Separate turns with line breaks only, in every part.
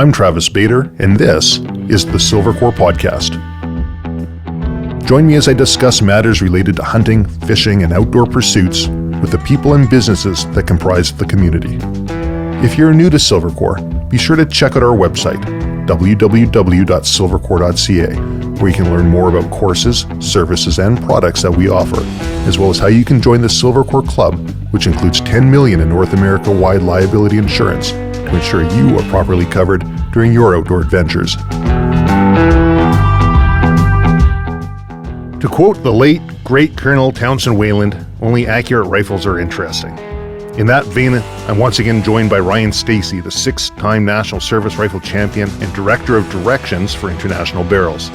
I'm Travis Bader, and this is the Silvercore Podcast. Join me as I discuss matters related to hunting, fishing, and outdoor pursuits with the people and businesses that comprise the community. If you're new to Silvercore, be sure to check out our website, www.silvercore.ca, where you can learn more about courses, services, and products that we offer, as well as how you can join the Silvercore Club, which includes $10 million in North America-wide liability insurance to ensure you are properly covered during your outdoor adventures. To quote the late, great Colonel Townsend Wayland, only accurate rifles are interesting. In that vein, I'm once again joined by Ryan Steacy, the 6-time National Service Rifle Champion and Director of Directions for International Barrels.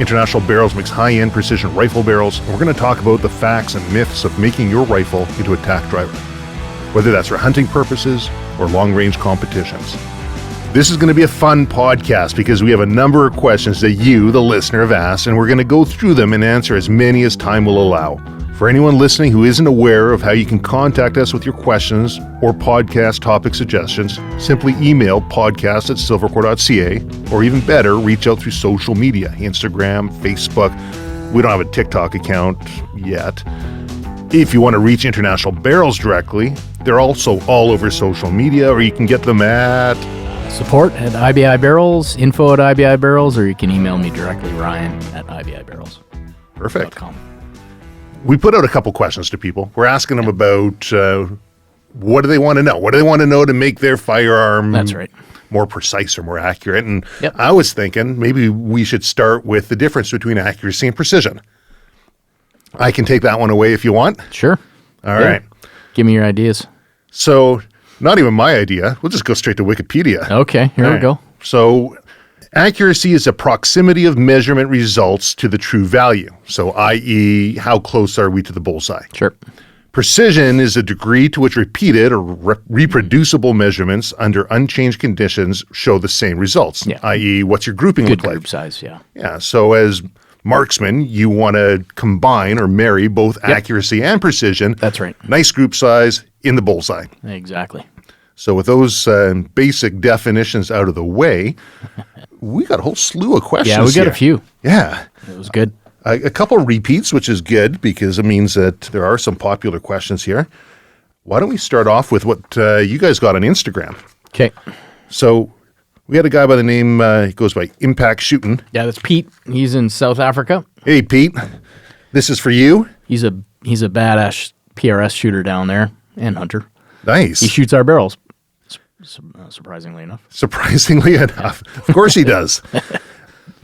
International Barrels makes high-end precision rifle barrels, and we're going to talk about the facts and myths of making your rifle into a tack driver, whether that's for hunting purposes or long-range competitions. This is going to be a fun podcast because we have a number of questions that you, the listener, have asked, and we're going to go through them and answer as many as time will allow. For anyone listening who isn't aware of how you can contact us with your questions or podcast topic suggestions, simply email podcast@silvercore.ca, or even better, reach out through social media, Instagram, Facebook. We don't have a TikTok account yet. If you want to reach International Barrels directly, they're also all over social media, or you can get them at
support at IBI Barrels, info at IBI Barrels, or you can email me directly, Ryan at IBI Barrels.
Perfect. We put out a couple questions to people. We're asking them about what do they want to know? What do they want to know to make their firearm more precise or more accurate? And I was thinking maybe we should start with the difference between accuracy and precision. I can take that one away if you want.
Sure.
All right.
Give me your ideas.
So, not even my idea. We'll just go straight to Wikipedia.
Okay, here we go.
So, accuracy is a proximity of measurement results to the true value. So, i.e., how close are we to the bullseye?
Sure.
Precision is a degree to which repeated or reproducible measurements under unchanged conditions show the same results, i.e., what's your grouping look like?
Good group size, yeah.
Yeah, so as marksman, you want to combine or marry both accuracy and precision.
That's right.
Nice group size in the bullseye.
Exactly.
So with those basic definitions out of the way, we got a whole slew of questions.
Yeah, we got a few.
Yeah.
It was good.
A couple of repeats, which is good because it means that there are some popular questions here. Why don't we start off with what you guys got on Instagram?
Okay.
So we had a guy by the name, he goes by Impact Shooting.
Yeah, that's Pete. He's in South Africa.
Hey, Pete. This is for you.
He's a badass PRS shooter down there and hunter.
Nice.
He shoots our barrels. Surprisingly enough.
Surprisingly enough. Of course he does.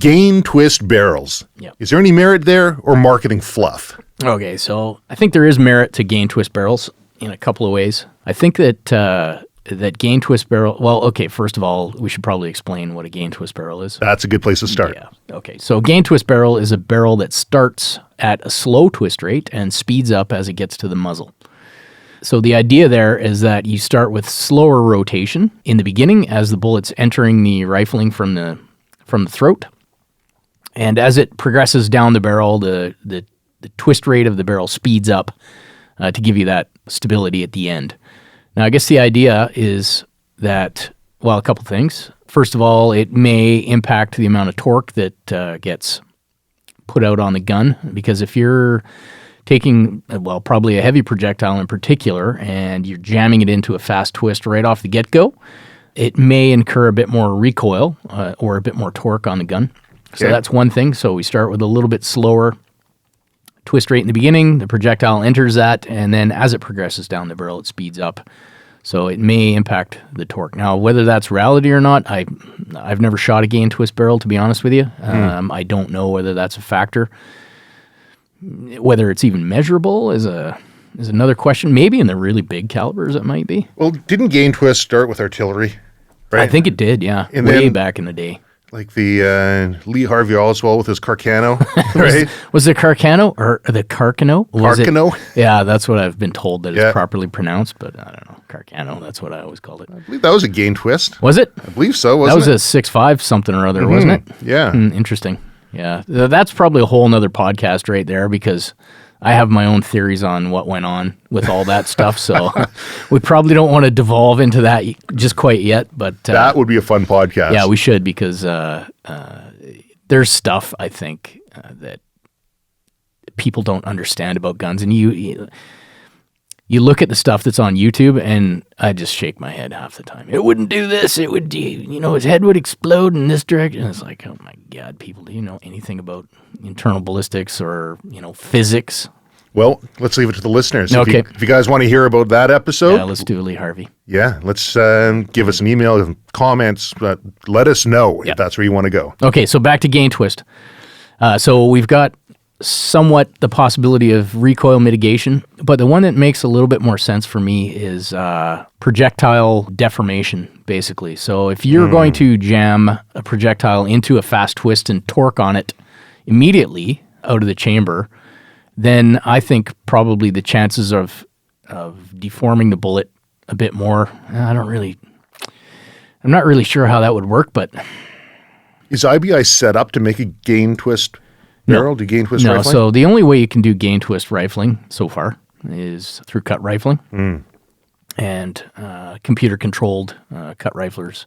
Gain twist barrels.
Yep.
Is there any merit there or marketing fluff?
Okay, so I think there is merit to gain twist barrels in a couple of ways. I think that that gain twist barrel, well, okay, first of all, we should probably explain what a gain twist barrel is.
That's a good place to start.
Yeah, okay. So gain twist barrel is a barrel that starts at a slow twist rate and speeds up as it gets to the muzzle. So the idea there is that you start with slower rotation in the beginning as the bullet's entering the rifling from the throat. And as it progresses down the barrel, the twist rate of the barrel speeds up to give you that stability at the end. Now, I guess the idea is that, well, a couple things. First of all, it may impact the amount of torque that gets put out on the gun, because if you're taking, well, probably a heavy projectile in particular, and you're jamming it into a fast twist right off the get-go, it may incur a bit more recoil or a bit more torque on the gun. So that's one thing. So we start with a little bit slower twist rate in the beginning. The projectile enters that, and then as it progresses down the barrel, it speeds up. So it may impact the torque. Now, whether that's reality or not, I've never shot a gain twist barrel, to be honest with you. I don't know whether that's a factor. Whether it's even measurable is another question. Maybe in the really big calibers it might be.
Well, didn't gain twist start with artillery? Right?
I think it did, yeah.
And
way
then,
back in the day.
Like the Lee Harvey Oswald with his Carcano, right?
Was it Carcano or the Carcano?
Carcano?
Yeah, that's what I've been told that it's properly pronounced, but I don't know. Carcano, that's what I always called it.
I believe that was a gain twist.
Was it?
I believe so, wasn't it?
That was a 6.5 something or other, wasn't it?
Yeah.
Interesting. Yeah, that's probably a whole nother podcast right there, because I have my own theories on what went on with all that stuff, so we probably don't want to devolve into that just quite yet. But
that would be a fun podcast.
Yeah, we should, because there's stuff, I think, that people don't understand about guns. And you look at the stuff that's on YouTube, and I just shake my head half the time. It wouldn't do this. It would do, his head would explode in this direction. It's like, oh my God, people, do you know anything about internal ballistics or, physics?
Well, let's leave it to the listeners.
Okay.
If you guys want to hear about that episode.
Yeah, let's do Lee Harvey.
Yeah, let's give us an email, comments, let us know if that's where you want to go.
Okay, so back to gain twist. So we've got somewhat the possibility of recoil mitigation, but the one that makes a little bit more sense for me is projectile deformation, basically. So if you're going to jam a projectile into a fast twist and torque on it immediately out of the chamber, then I think probably the chances of deforming the bullet a bit more, I'm not really sure how that would work, but...
Is IBI set up to make a gain twist barrel? Do gain twist rifling?
So the only way you can do gain twist rifling so far is through cut rifling and computer-controlled cut riflers.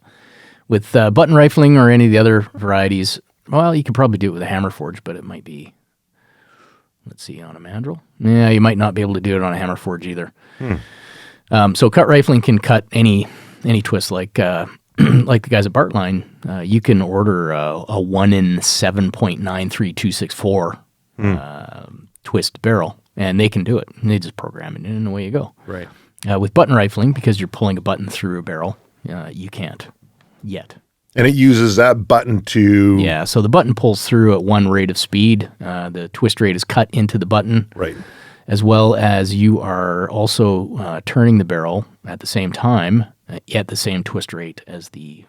With button rifling or any of the other varieties, well, you could probably do it with a hammer forge, but it might be... Let's see, on a mandrel? Yeah, you might not be able to do it on a hammer forge either. So cut rifling can cut any twist, like like the guys at Bartline. You can order a 1 in 7.93264 twist barrel, and they can do it. And they just program it in, and away you go.
Right.
With button rifling, because you're pulling a button through a barrel, you can't yet.
And it uses that button to...
Yeah, so the button pulls through at one rate of speed. The twist rate is cut into the button.
Right.
As well as you are also turning the barrel at the same time at the same twist rate as the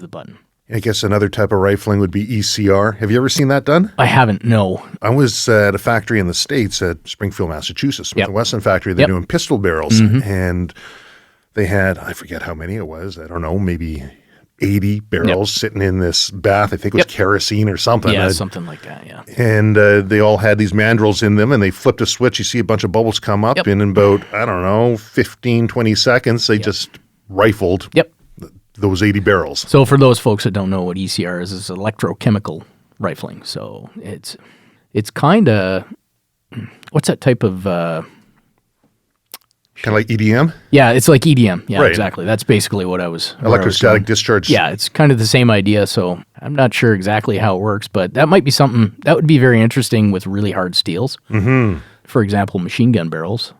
button.
I guess another type of rifling would be ECR. Have you ever seen that done?
I haven't, no.
I was at a factory in the States at Springfield, Massachusetts, Smith & Wesson factory. They're doing pistol barrels. And they had, I forget how many it was, I don't know, maybe 80 barrels sitting in this bath. I think it was kerosene or something.
Yeah, something like that, yeah.
And they all had these mandrels in them, and they flipped a switch. You see a bunch of bubbles come up, and in about, 15, 20 seconds, they just rifled those 80 barrels.
So for those folks that don't know what ECR is, it's electrochemical rifling. So it's kind of, what's that type of...
Kind of like EDM?
Yeah, it's like EDM. Yeah, exactly. That's basically what I was...
Electrostatic discharge.
Yeah, it's kind of the same idea, so I'm not sure exactly how it works, but that might be something... That would be very interesting with really hard steels. Mm-hmm. For example, machine gun barrels.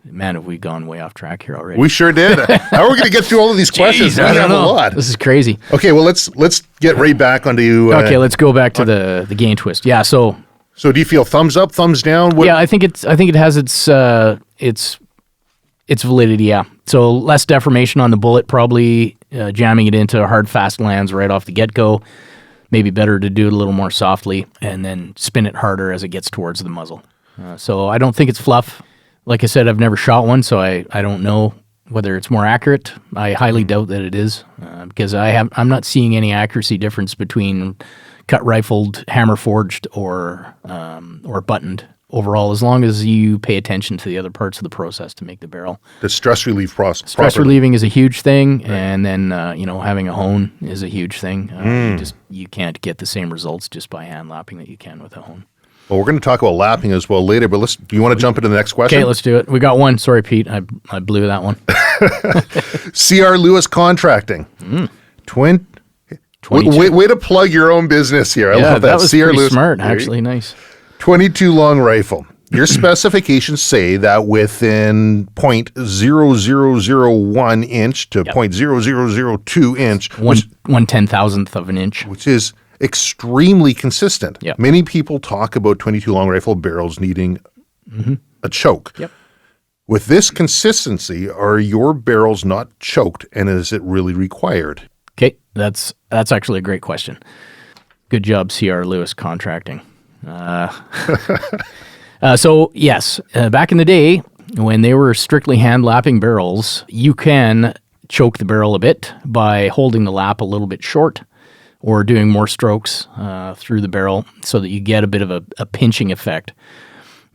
Man, have we gone way off track here already.
We sure did. How are we going to get through all of these questions?
Jeez, I don't know. A lot. This is crazy.
Okay, well, let's get right back onto...
okay, let's go back to the gain twist. Yeah, so...
So do you feel thumbs up, thumbs down?
Yeah, I think it has its validity, yeah. So less deformation on the bullet, probably jamming it into hard, fast lands right off the get-go. Maybe better to do it a little more softly and then spin it harder as it gets towards the muzzle. So I don't think it's fluff. Like I said, I've never shot one, so I don't know whether it's more accurate. I highly doubt that it is because I'm not seeing any accuracy difference between cut rifled, hammer forged, or buttoned. Overall, as long as you pay attention to the other parts of the process to make the barrel.
The stress relief process.
Stress relieving is a huge thing, and then having a hone is a huge thing. You can't get the same results just by hand lapping that you can with a hone.
Well, we're going to talk about lapping as well later, but do you want to jump into the next question?
Okay, let's do it. We got one. Sorry, Pete. I blew that one.
C.R. Lewis Contracting. Way to plug your own business here. I love that.
That was pretty smart, actually. Nice.
22 long rifle. Your specifications say that within 0.0001 inch to 0.0002 inch,
one 10,000th of an inch,
which is extremely consistent.
Yep.
Many people talk about 22 long rifle barrels needing a choke.
Yep.
With this consistency, are your barrels not choked, and is it really required?
Okay, that's actually a great question. Good job, C.R. Lewis Contracting. So yes, back in the day when they were strictly hand lapping barrels, you can choke the barrel a bit by holding the lap a little bit short or doing more strokes through the barrel so that you get a bit of a pinching effect.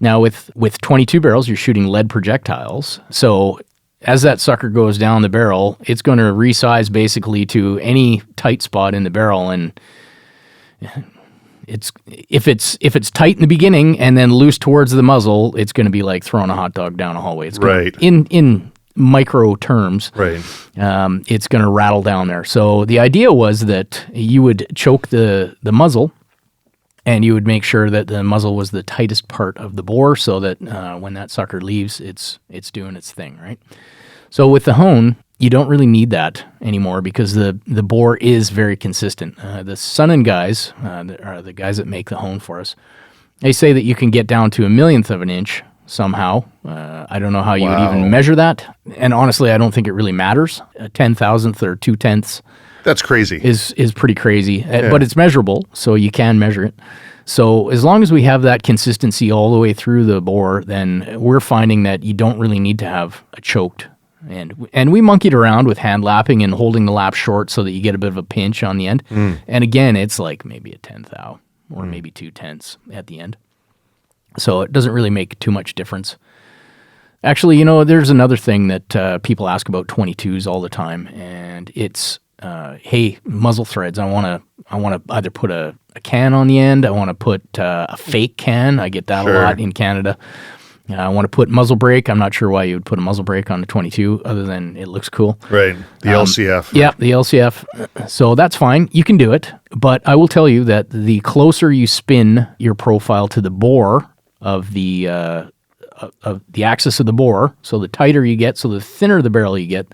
Now, with 22 barrels, you're shooting lead projectiles. So as that sucker goes down the barrel, it's going to resize basically to any tight spot in the barrel. And if it's tight in the beginning and then loose towards the muzzle, it's going to be like throwing a hot dog down a hallway. It's gonna, in micro terms, it's going to rattle down there. So the idea was that you would choke the muzzle, and you would make sure that the muzzle was the tightest part of the bore, so that when that sucker leaves, it's doing its thing, right? So with the hone, you don't really need that anymore because the bore is very consistent. The Sunnin guys, are the guys that make the hone for us, they say that you can get down to 1/1,000th of an inch somehow. I don't know how you would even measure that. And honestly, I don't think it really matters. A 10,000th or 2/10
That's crazy.
Is pretty crazy, but it's measurable, so you can measure it. So as long as we have that consistency all the way through the bore, then we're finding that you don't really need to have a choked. And we monkeyed around with hand lapping and holding the lap short so that you get a bit of a pinch on the end. And again, it's like maybe a 10th thou or maybe 2/10 at the end. So it doesn't really make too much difference. Actually, there's another thing that people ask about 22s all the time, and it's hey, muzzle threads. I want to either put a can on the end. I want to put a fake can. I get that a lot in Canada. I want to put muzzle brake. I'm not sure why you would put a muzzle brake on the 22 other than it looks cool.
Right. The LCF.
Yeah, the LCF. So that's fine. You can do it. But I will tell you that the closer you spin your profile to the bore of the axis of the bore, so the tighter you get, so the thinner the barrel you get,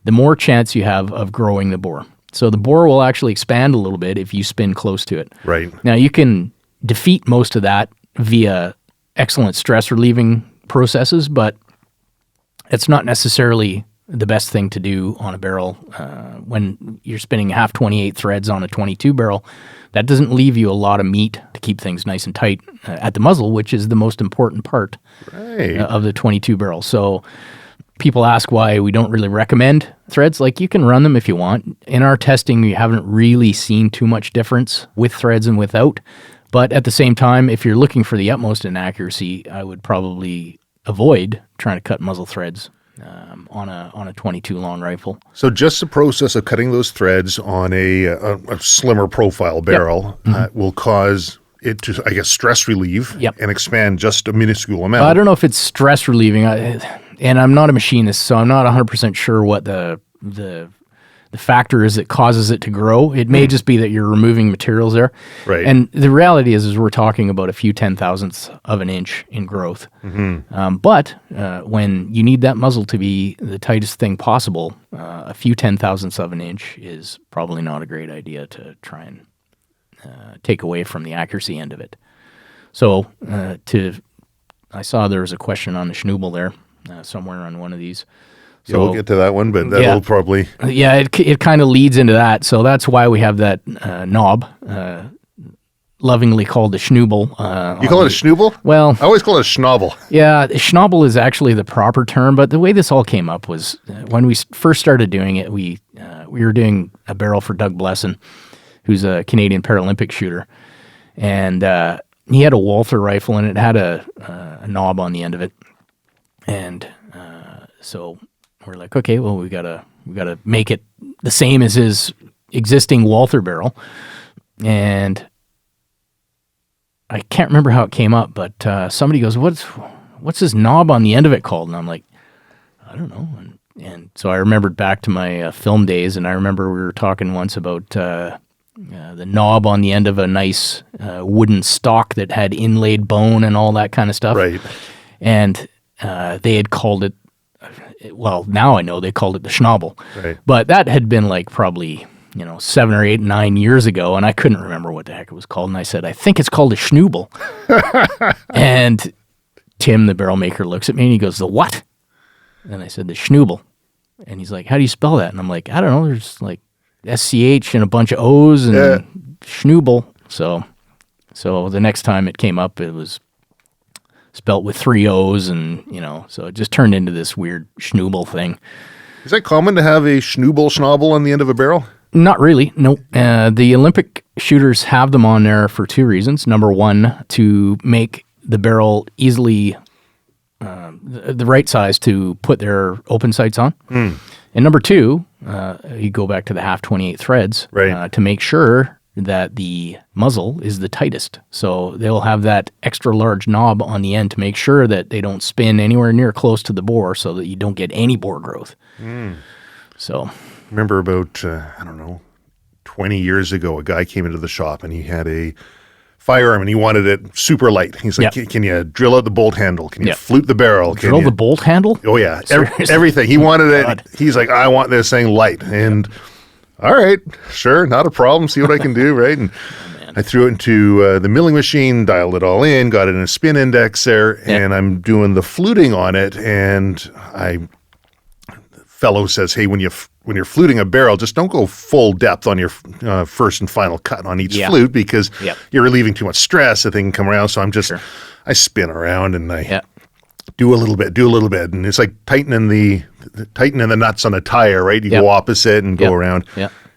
the more chance you have of growing the bore. So the bore will actually expand a little bit if you spin close to it.
Right.
Now, you can defeat most of that via excellent stress relieving processes, but it's not necessarily the best thing to do on a barrel. When you're spinning half 28 threads on a 22 barrel, that doesn't leave you a lot of meat to keep things nice and tight at the muzzle, which is the most important part of the 22 barrel. So people ask why we don't really recommend threads. Like, you can run them if you want. In our testing, we haven't really seen too much difference with threads and without. But at the same time, if you're looking for the utmost in accuracy, I would probably avoid trying to cut muzzle threads on a 22 long rifle.
So just the process of cutting those threads on a slimmer profile barrel will cause it to, I guess, stress relieve and expand just a minuscule amount.
I don't know if it's stress relieving, and I'm not a machinist, so I'm not 100% sure what the factor is that causes it to grow. It may just be that you're removing materials there.
Right.
And the reality is we're talking about a few 10,000ths of an inch in growth. But when you need that muzzle to be the tightest thing possible, a few 10,000ths of an inch is probably not a great idea to try and take away from the accuracy end of it. So I saw there was a question on the schnobel there somewhere on one of these.
So we'll get to that one, but that'll probably...
Yeah, it kind of leads into that. So that's why we have that knob, lovingly called the schnobel.
You call it a schnobel?
Well...
I always call it a schnabel.
Yeah, schnabel is actually the proper term, but the way this all came up was when we first started doing it, we were doing a barrel for Doug Blesson, who's a Canadian Paralympic shooter. And he had a Walther rifle, and it had a knob on the end of it. And so... we're like, okay, well, we gotta make it the same as his existing Walther barrel, and I can't remember how it came up, but somebody goes, "What's this knob on the end of it called?" And I'm like, I don't know. And so I remembered back to my film days, and I remember we were talking once about the knob on the end of a nice wooden stock that had inlaid bone and all that kind of stuff.
Right.
And they had called it. Well, now I know they called it the schnabel, but that had been like probably 7 or 8, 9 years ago, and I couldn't remember what the heck it was called. And I said, I think it's called a schnobel. And Tim, the barrel maker, looks at me and he goes, "The what?" And I said, "The schnobel." And he's like, "How do you spell that?" And I'm like, "I don't know. There's like SCH and a bunch of O's and schnobel." So the next time it came up, it was spelt with 3 O's, and so it just turned into this weird schnobel thing.
Is that common to have a schnabel on the end of a barrel?
Not really, no. The Olympic shooters have them on there for 2 reasons. Number one, to make the barrel easily the right size to put their open sights on. And number two, you go back to the half 28 threads to make sure that the muzzle is the tightest. So they'll have that extra large knob on the end to make sure that they don't spin anywhere near close to the bore so that you don't get any bore growth. So
remember about, 20 years ago, a guy came into the shop and he had a firearm and he wanted it super light. He's like, can you drill out the bolt handle? Can you flute the barrel?
Drill the bolt handle?
Oh, yeah. Everything. He wanted it. He's like, I want this thing light. And all right, sure, not a problem. See what I can do, right? And I threw it into the milling machine, dialed it all in, got it in a spin index there, and I'm doing the fluting on it. And fellow says, hey, when you're fluting a barrel, just don't go full depth on your first and final cut on each flute because you're relieving too much stress. The thing can come around. So I'm just, I spin around and I do a little bit, and it's like tightening the nuts on a tire, right? You go opposite and go around.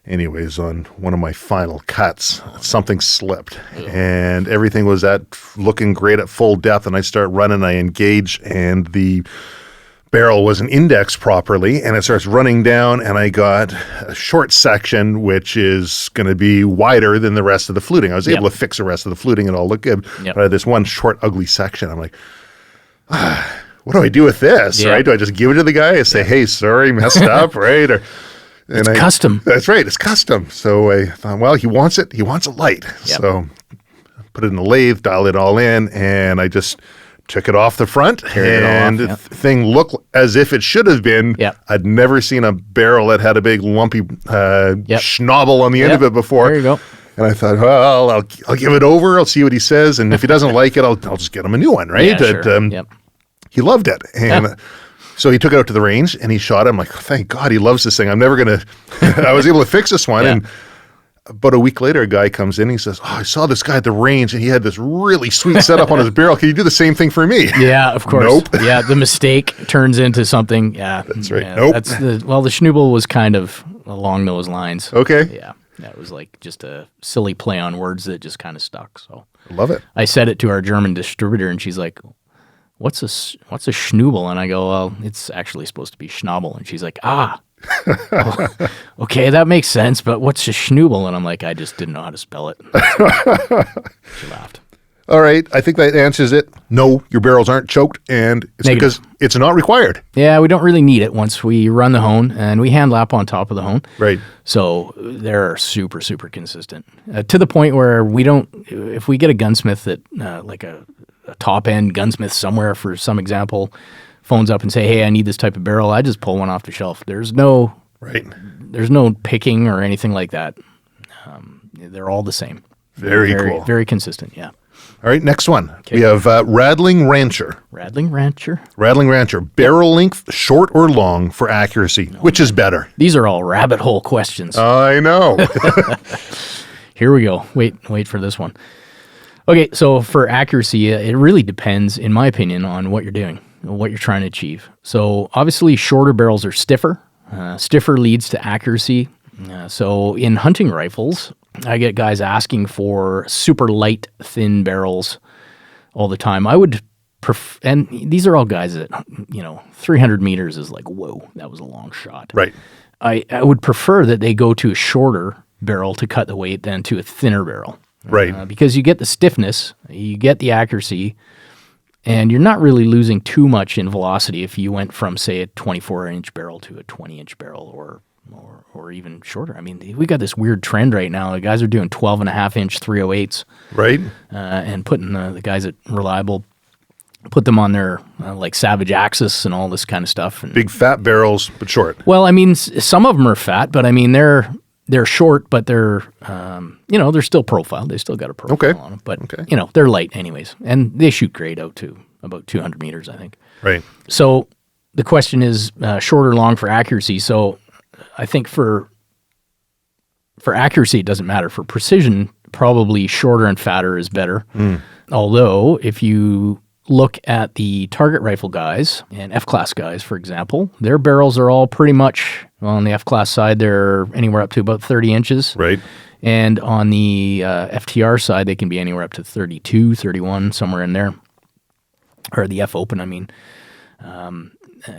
Anyways, on one of my final cuts, something slipped and everything was looking great at full depth. And I start running, I engage, and the barrel wasn't indexed properly, and it starts running down, and I got a short section, which is going to be wider than the rest of the fluting. I was able to fix the rest of the fluting and all look good, but I had this one short, ugly section. I'm like, what do I do with this, right? Do I just give it to the guy and say, hey, sorry, messed up, right? Or
it's custom.
That's right, it's custom. So I thought, well, he wants it light. So I put it in the lathe, dial it all in, and I just took it off the front, and the thing looked as if it should have been. I'd never seen a barrel that had a big lumpy schnabel on the end of it before.
There you go.
And I thought, well, I'll give it over. I'll see what he says, and if he doesn't like it, I'll just get him a new one, right?
Yeah, sure.
He loved it, and so he took it out to the range and he shot it. I'm like, thank God he loves this thing. I'm never gonna. I was able to fix this one, and about a week later, a guy comes in. He says, "Oh, I saw this guy at the range, and he had this really sweet setup on his barrel. Can you do the same thing for me?"
Yeah, of course.
Nope.
Yeah, the mistake turns into something. Yeah,
that's right.
Yeah,
nope.
The shnobel was kind of along those lines.
Okay.
Yeah, it was like just a silly play on words that just kind of stuck. So
I love it.
I said it to our German distributor, and she's like, "What's a schnobel?" And I go, "Well, it's actually supposed to be schnabel." And she's like, "Ah." Oh, okay, that makes sense, but what's a schnobel? And I'm like, I just didn't know how to spell it. She laughed.
All right, I think that answers it. No, your barrels aren't choked, and it's because it's not required.
Yeah, we don't really need it once we run the hone, and we hand lap on top of the hone.
Right.
So they're super, super consistent to the point where we don't, if we get a gunsmith that, like a top-end gunsmith somewhere, for some example, phones up and say, hey, I need this type of barrel, I just pull one off the shelf. There's no picking or anything like that. They're all the same.
Very cool.
Very consistent, yeah.
All right, next one. Okay. We have Rattling Rancher.
Rattling Rancher?
Rattling Rancher. Barrel length, short or long for accuracy. Which is better?
These are all rabbit hole questions.
I know.
Here we go. Wait for this one. Okay, so for accuracy, it really depends, in my opinion, on what you're doing, what you're trying to achieve. So obviously, shorter barrels are stiffer. Stiffer leads to accuracy. So in hunting rifles, I get guys asking for super light, thin barrels all the time. I would and these are all guys that, 300 meters is like, whoa, that was a long shot.
Right.
I would prefer that they go to a shorter barrel to cut the weight than to a thinner barrel.
Right.
Because you get the stiffness, you get the accuracy, and you're not really losing too much in velocity if you went from, say, a 24-inch barrel to a 20-inch barrel or even shorter. I mean, we got this weird trend right now. The guys are doing 12.5-inch 308s.
Right.
And putting the guys at Reliable, put them on their, like, Savage Axis and all this kind of stuff. And,
big fat barrels, but short.
Well, I mean, some of them are fat, but, I mean, they're short, but they're, they're still profiled. They still got a profile on them. But, they're light anyways. And they shoot great out to about 200 meters, I think.
Right.
So the question is short or long for accuracy. So I think for accuracy, it doesn't matter. For precision, probably shorter and fatter is better. Although, if you look at the target rifle guys and F-class guys, for example, their barrels are all pretty much, well, on the F-class side, they're anywhere up to about 30 inches.
Right.
And on the FTR side, they can be anywhere up to 32, 31, somewhere in there. or the F open, I mean.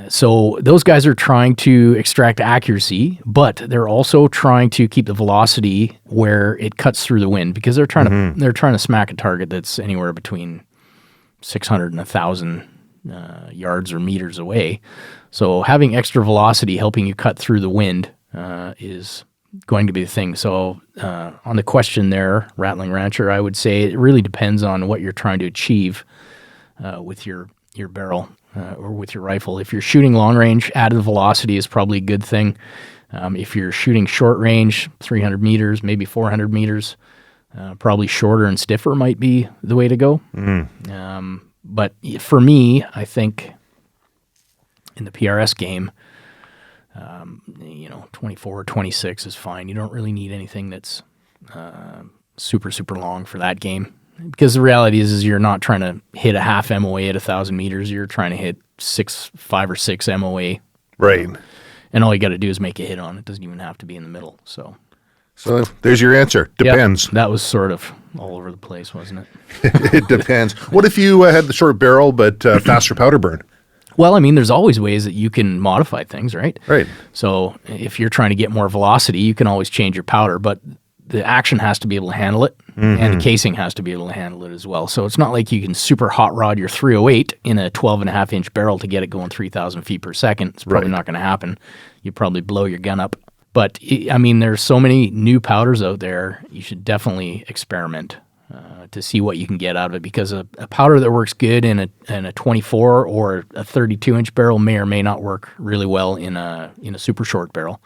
So those guys are trying to extract accuracy, but they're also trying to keep the velocity where it cuts through the wind, because they're trying to smack a target that's anywhere between 600 and 1,000 yards or meters away. So having extra velocity helping you cut through the wind is going to be the thing. So on the question there, Rattling Rancher, I would say it really depends on what you're trying to achieve with your barrel. Or with your rifle. If you're shooting long range, added velocity is probably a good thing. If you're shooting short range, 300 meters, maybe 400 meters, probably shorter and stiffer might be the way to go. But for me, I think in the PRS game, 24 or 26 is fine. You don't really need anything that's super, super long for that game. Because the reality is you're not trying to hit a half MOA at 1,000 meters. You're trying to hit 5 or 6 MOA.
Right.
And all you got to do is make a hit on it. It doesn't even have to be in the middle. So
there's your answer. Depends.
Yep, that was sort of all over the place, wasn't it?
It depends. What if you had the short barrel but faster powder burn?
Well, I mean, there's always ways that you can modify things, right?
Right.
So if you're trying to get more velocity, you can always change your powder, but the action has to be able to handle it, and the casing has to be able to handle it as well. So it's not like you can super hot rod your 308 in a 12.5-inch barrel to get it going 3,000 feet per second. It's probably not going to happen. You probably blow your gun up. But, I mean, there's so many new powders out there, you should definitely experiment to see what you can get out of it, because a powder that works good in a 24 or a 32-inch barrel may or may not work really well in a super short barrel.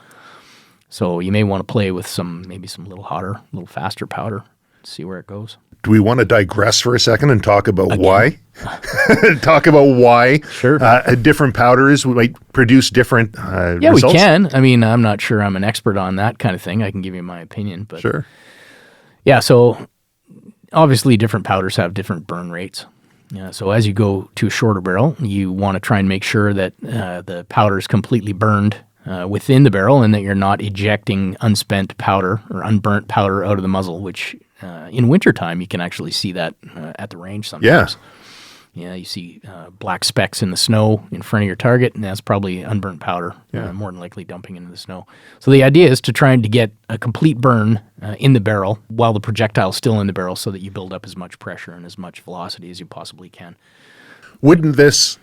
So you may want to play with maybe some little hotter, a little faster powder, see where it goes.
Do we want to digress for a second and talk about why? Talk about why different powders might produce different results?
Yeah, we can. I mean, I'm not sure I'm an expert on that kind of thing. I can give you my opinion. But
sure.
Yeah, so obviously different powders have different burn rates. So as you go to a shorter barrel, you want to try and make sure that the powder is completely burned within the barrel, and that you're not ejecting unspent powder or unburnt powder out of the muzzle, which in wintertime you can actually see that at the range sometimes. Yeah, you see black specks in the snow in front of your target, and that's probably unburnt powder, more than likely dumping into the snow. So the idea is to try and to get a complete burn in the barrel while the projectile's still in the barrel, so that you build up as much pressure and as much velocity as you possibly can.
Wouldn't this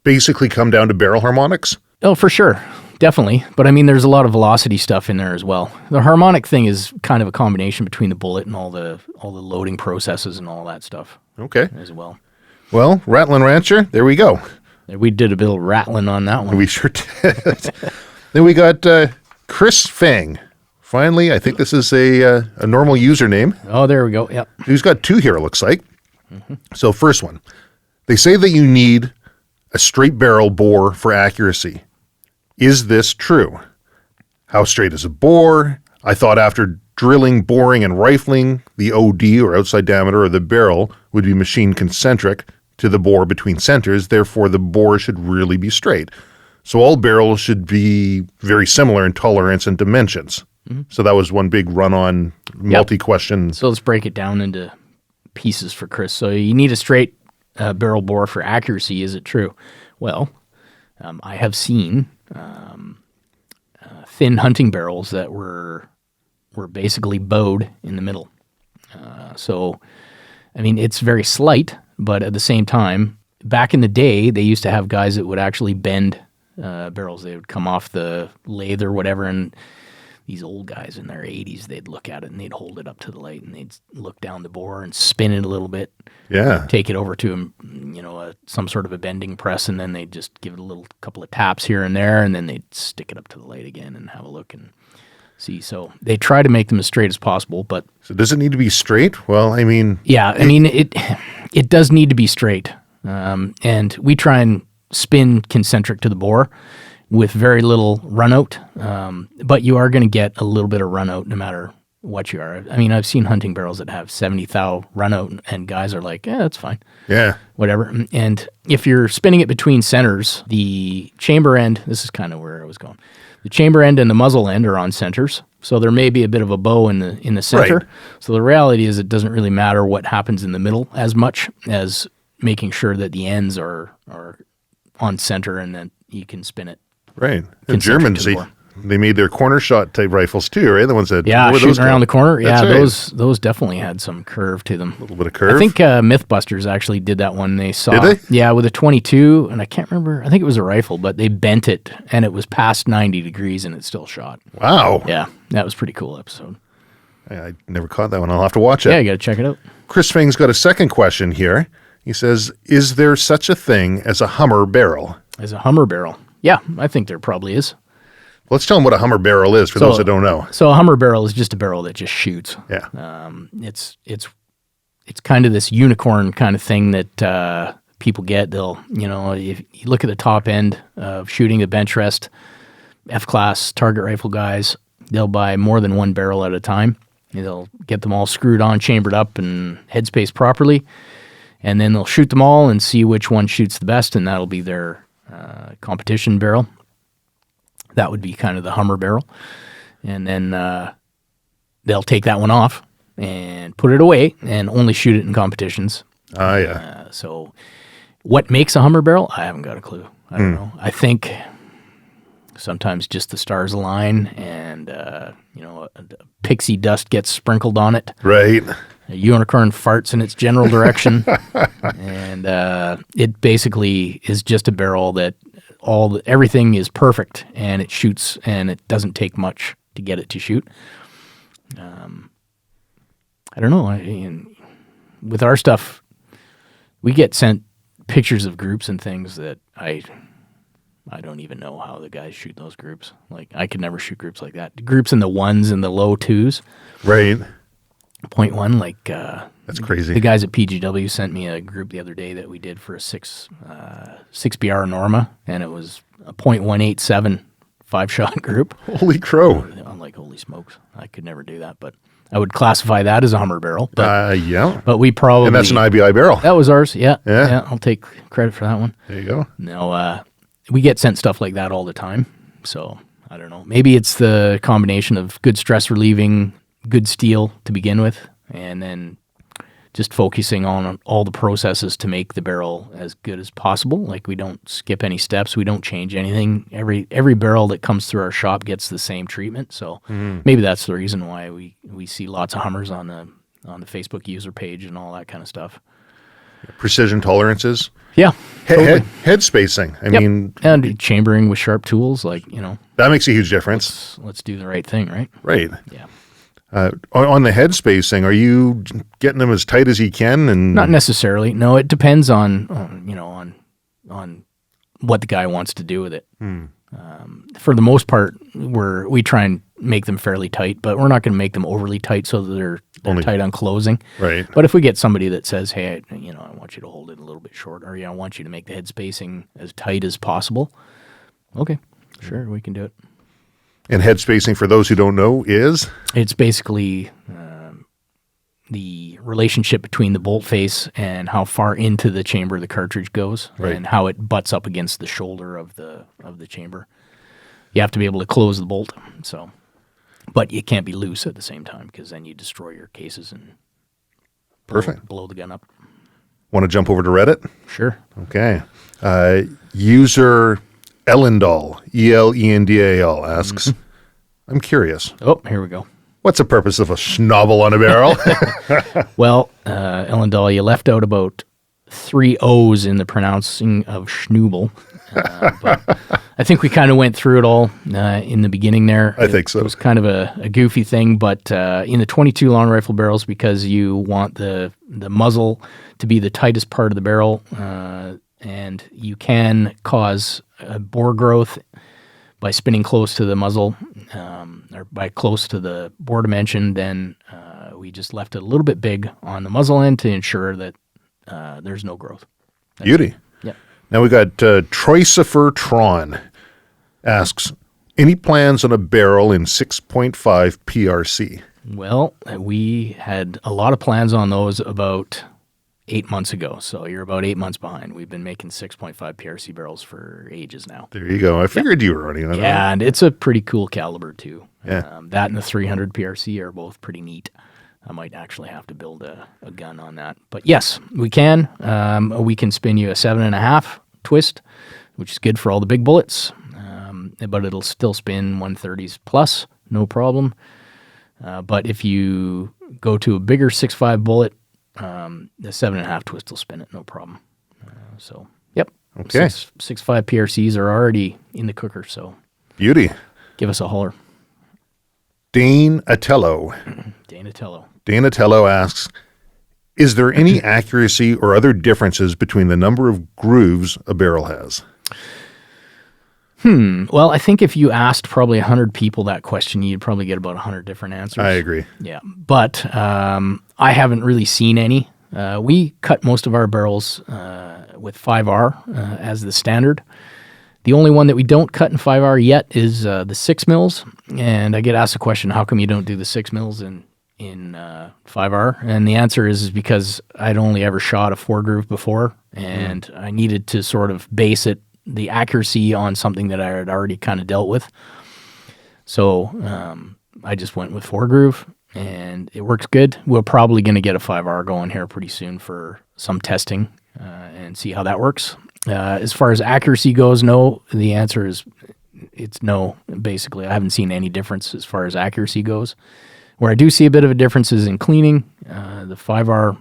basically come down to barrel harmonics?
Oh, for sure. Definitely. But I mean, there's a lot of velocity stuff in there as well. The harmonic thing is kind of a combination between the bullet and all the loading processes and all that stuff.
Okay.
As well.
Well, Rattling Rancher, there we go.
We did a bit of rattling on that one.
We sure did. Then we got Chris Fang. Finally, I think this is a normal username.
Oh, there we go. Yep.
He's got two here, it looks like. So first one. They say that you need a straight barrel bore for accuracy. Is this true? How straight is a bore? I thought after drilling, boring, and rifling, the OD, or outside diameter, of the barrel would be machine concentric to the bore between centers. Therefore, the bore should really be straight. So all barrels should be very similar in tolerance and dimensions. So that was one big run-on multi-question.
So let's break it down into pieces for Chris. So you need a straight barrel bore for accuracy. Is it true? Well, I have seen thin hunting barrels that were basically bowed in the middle. So, I mean, it's very slight, but at the same time, back in the day, they used to have guys that would actually bend barrels. They would come off the lathe or whatever, and these old guys in their 80s, they'd look at it and they'd hold it up to the light and they'd look down the bore and spin it a little bit.
Yeah.
Take it over to some sort of a bending press, and then they'd just give it a couple of taps here and there, and then they'd stick it up to the light again and have a look and see. So they try to make them as straight as possible, but...
So does it need to be straight? Well, I mean...
Yeah, I mean, it does need to be straight. And we try and spin concentric to the bore with very little run out, but you are going to get a little bit of run out no matter what you are. I mean, I've seen hunting barrels that have 70 thou run out, and guys are like, yeah, that's fine.
Yeah.
Whatever. And if you're spinning it between centers, the chamber end, this is kind of where I was going. The chamber end and the muzzle end are on centers, so there may be a bit of a bow in the center.
Right.
So the reality is it doesn't really matter what happens in the middle as much as making sure that the ends are on center and then you can spin it.
Right. The
Concentric
Germans,
to the bore.
they made their corner shot type rifles too, right? The ones that
Yeah,
where were
shooting
those
around
called?
the corner.
That's
Yeah,
right.
those definitely had some curve to them.
A little bit of curve.
I think Mythbusters actually did that one. They saw,
Did they?
Yeah, with a 22, and I can't remember. I think it was a rifle, but they bent it, and it was past 90 degrees, and it still shot.
Wow.
Yeah, that was a pretty cool episode.
I never caught that one. I'll have to watch it.
Yeah, you got to check it out.
Chris Fang's got a second question here. He says, "Is there such a thing as a Hummer barrel?"
As a Hummer barrel, yeah, I think there probably is.
Let's tell him what a Hummer barrel is for those that don't know.
So a Hummer barrel is just a barrel that just shoots.
Yeah.
It's kind of this unicorn kind of thing that people get. They'll, if you look at the top end of shooting a bench rest, F-class target rifle guys, they'll buy more than one barrel at a time. They'll get them all screwed on, chambered up, and headspace properly, and then they'll shoot them all and see which one shoots the best, and that'll be their competition barrel. That would be kind of the Hummer barrel. And then they'll take that one off and put it away and only shoot it in competitions.
Yeah.
So what makes a Hummer barrel? I haven't got a clue. I don't know. I think sometimes just the stars align and, a pixie dust ggets sprinkled on it.
Right.
A unicorn farts in its general direction. And it basically is just a barrel that everything is perfect, and it shoots, and it doesn't take much to get it to shoot. I don't know. With our stuff, we get sent pictures of groups and things that I don't even know how the guys shoot those groups. Like, I could never shoot groups like that. Groups in the ones and the low twos.
Right.
0.1, like
That's crazy.
the guys at PGW sent me a group the other day that we did for a 6BR Norma, and it was a .187 5-shot group.
Holy crow.
I'm like, holy smokes, I could never do that, but I would classify that as a Hummer barrel. But,
Yeah.
but we probably...
And that's an IBI barrel.
That was ours, yeah.
Yeah.
Yeah, I'll take credit for that one.
There you go.
No, we get sent stuff like that all the time, so I don't know. Maybe it's the combination of good stress relieving, good steel to begin with, and then just focusing on all the processes to make the barrel as good as possible. Like, we don't skip any steps, we don't change anything. Every barrel that comes through our shop gets the same treatment. So maybe that's the reason why we see lots of Hummers on the Facebook user page and all that kind of stuff.
Precision tolerances.
Yeah, totally.
Head spacing. I
Yep.
mean,
And chambering with sharp tools, like,
that makes a huge difference.
let's do the right thing, right?
Right.
Yeah.
On the head spacing, are you getting them as tight as you can? And
Not necessarily. No, it depends on what the guy wants to do with it. For the most part, we try and make them fairly tight, but we're not going to make them overly tight so that they're tight on closing.
Right.
But if we get somebody that says, "Hey, I want you to hold it a little bit short," or I want you to make the head spacing as tight as possible, okay, sure, we can do it.
And head spacing, for those who don't know, is?
It's basically the relationship between the bolt face and how far into the chamber the cartridge goes,
Right.
and how it butts up against the shoulder of the chamber. You have to be able to close the bolt, but you can't be loose at the same time, because then you destroy your cases and
Perfect.
blow the gun up.
Want to jump over to Reddit?
Sure.
Okay. User Elendal, Elendal, asks, I'm curious,
Oh, here we go.
what's the purpose of a schnobel on a barrel?
Well, Elendal, you left out about 3 O's in the pronouncing of schnobel. But I think we kind of went through it all in the beginning there.
I think so.
It was kind of a goofy thing, but in the 22 long rifle barrels, because you want the muzzle to be the tightest part of the barrel, and you can cause bore growth by spinning close to the muzzle or by close to the bore dimension, then we just left it a little bit big on the muzzle end to ensure that there's no growth.
Beauty.
Yeah.
Now we got Troysifer Tron asks, any plans on a barrel in 6.5 PRC?
Well, we had a lot of plans on those about 8 months ago. So you're about 8 months behind. We've been making 6.5 PRC barrels for ages now.
There you go. I figured you were running on
And it's a pretty cool caliber too.
Yeah.
That and the 300 PRC are both pretty neat. I might actually have to build a gun on that. But yes, we can. We can spin you a 7.5 twist, which is good for all the big bullets, but it'll still spin 130s plus, no problem. But if you go to a bigger 6.5 bullet, the 7.5 twist will spin it, no problem. So, yep.
Okay.
6.5 PRCs are already in the cooker, so
Beauty.
give us a holler.
Dane Atello. Dane Atello asks, is there any accuracy or other differences between the number of grooves a barrel has?
Well, I think if you asked probably 100 people that question, you'd probably get about 100 different answers.
I agree.
Yeah, but I haven't really seen any. We cut most of our barrels with 5R as the standard. The only one that we don't cut in 5R yet is the 6 mils, and I get asked the question, how come you don't do the 6 mils in 5R? And the answer is because I'd only ever shot a 4-groove before, and I needed to sort of base the accuracy on something that I had already kind of dealt with. So I just went with 4-groove, and it works good. We're probably going to get a 5R going here pretty soon for some testing and see how that works. As far as accuracy goes, no. The answer is it's no, basically. I haven't seen any difference as far as accuracy goes. Where I do see a bit of a difference is in cleaning. The 5R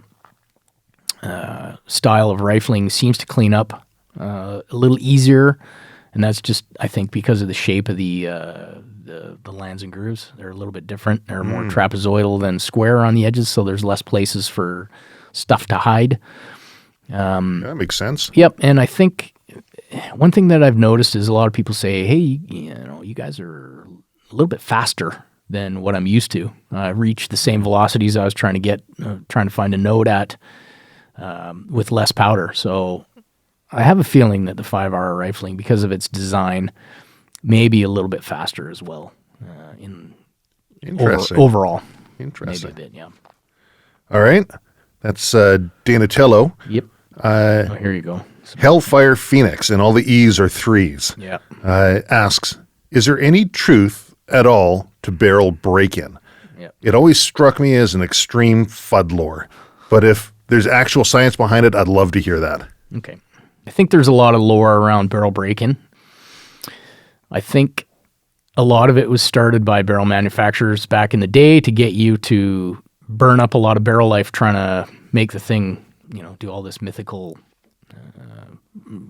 style of rifling seems to clean up a little easier, and that's just, I think, because of the shape of the lands and grooves. They're a little bit different. They're more trapezoidal than square on the edges, so there's less places for stuff to hide.
That makes sense.
Yep, and I think one thing that I've noticed is a lot of people say, hey, you guys are a little bit faster than what I'm used to. I reached the same velocities I was trying to find a node at with less powder. So I have a feeling that the 5R rifling, because of its design, may be a little bit faster as well.
Interesting.
Overall.
Interesting.
Maybe a bit, yeah.
All right. That's Danatello.
Yep. Here you go.
Hellfire Phoenix, and all the E's are 3s.
Yeah.
Asks, is there any truth at all to barrel break-in?
Yep.
It always struck me as an extreme FUD lore, but if there's actual science behind it, I'd love to hear that.
Okay. I think there's a lot of lore around barrel break-in. I think a lot of it was started by barrel manufacturers back in the day to get you to burn up a lot of barrel life trying to make the thing, do all this mythical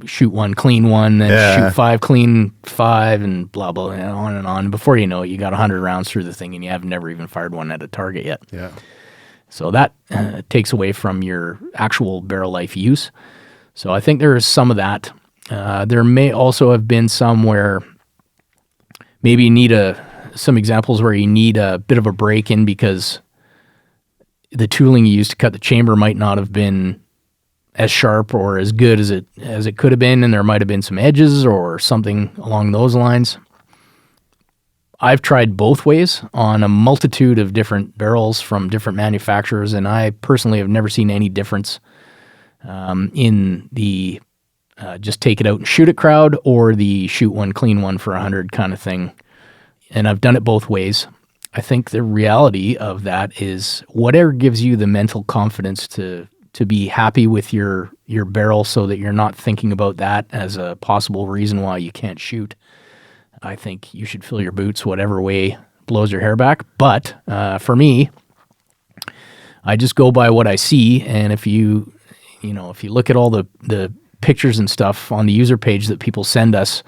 shoot 1, clean 1, then shoot 5, clean 5, and blah, blah, and on and on. Before you know it, you got 100 rounds through the thing and you have never even fired one at a target yet.
Yeah.
So that takes away from your actual barrel life use. So I think there is some of that. There may also have been some where maybe you need some examples where you need a bit of a break-in because the tooling you used to cut the chamber might not have been as sharp or as good as it could have been, and there might have been some edges or something along those lines. I've tried both ways on a multitude of different barrels from different manufacturers, and I personally have never seen any difference in the just take it out and shoot it crowd or the shoot 1, clean 1 for 100 kind of thing. And I've done it both ways. I think the reality of that is whatever gives you the mental confidence to be happy with your barrel so that you're not thinking about that as a possible reason why you can't shoot. I think you should fill your boots whatever way blows your hair back. But for me, I just go by what I see. And if you look at all the pictures and stuff on the user page that people send us,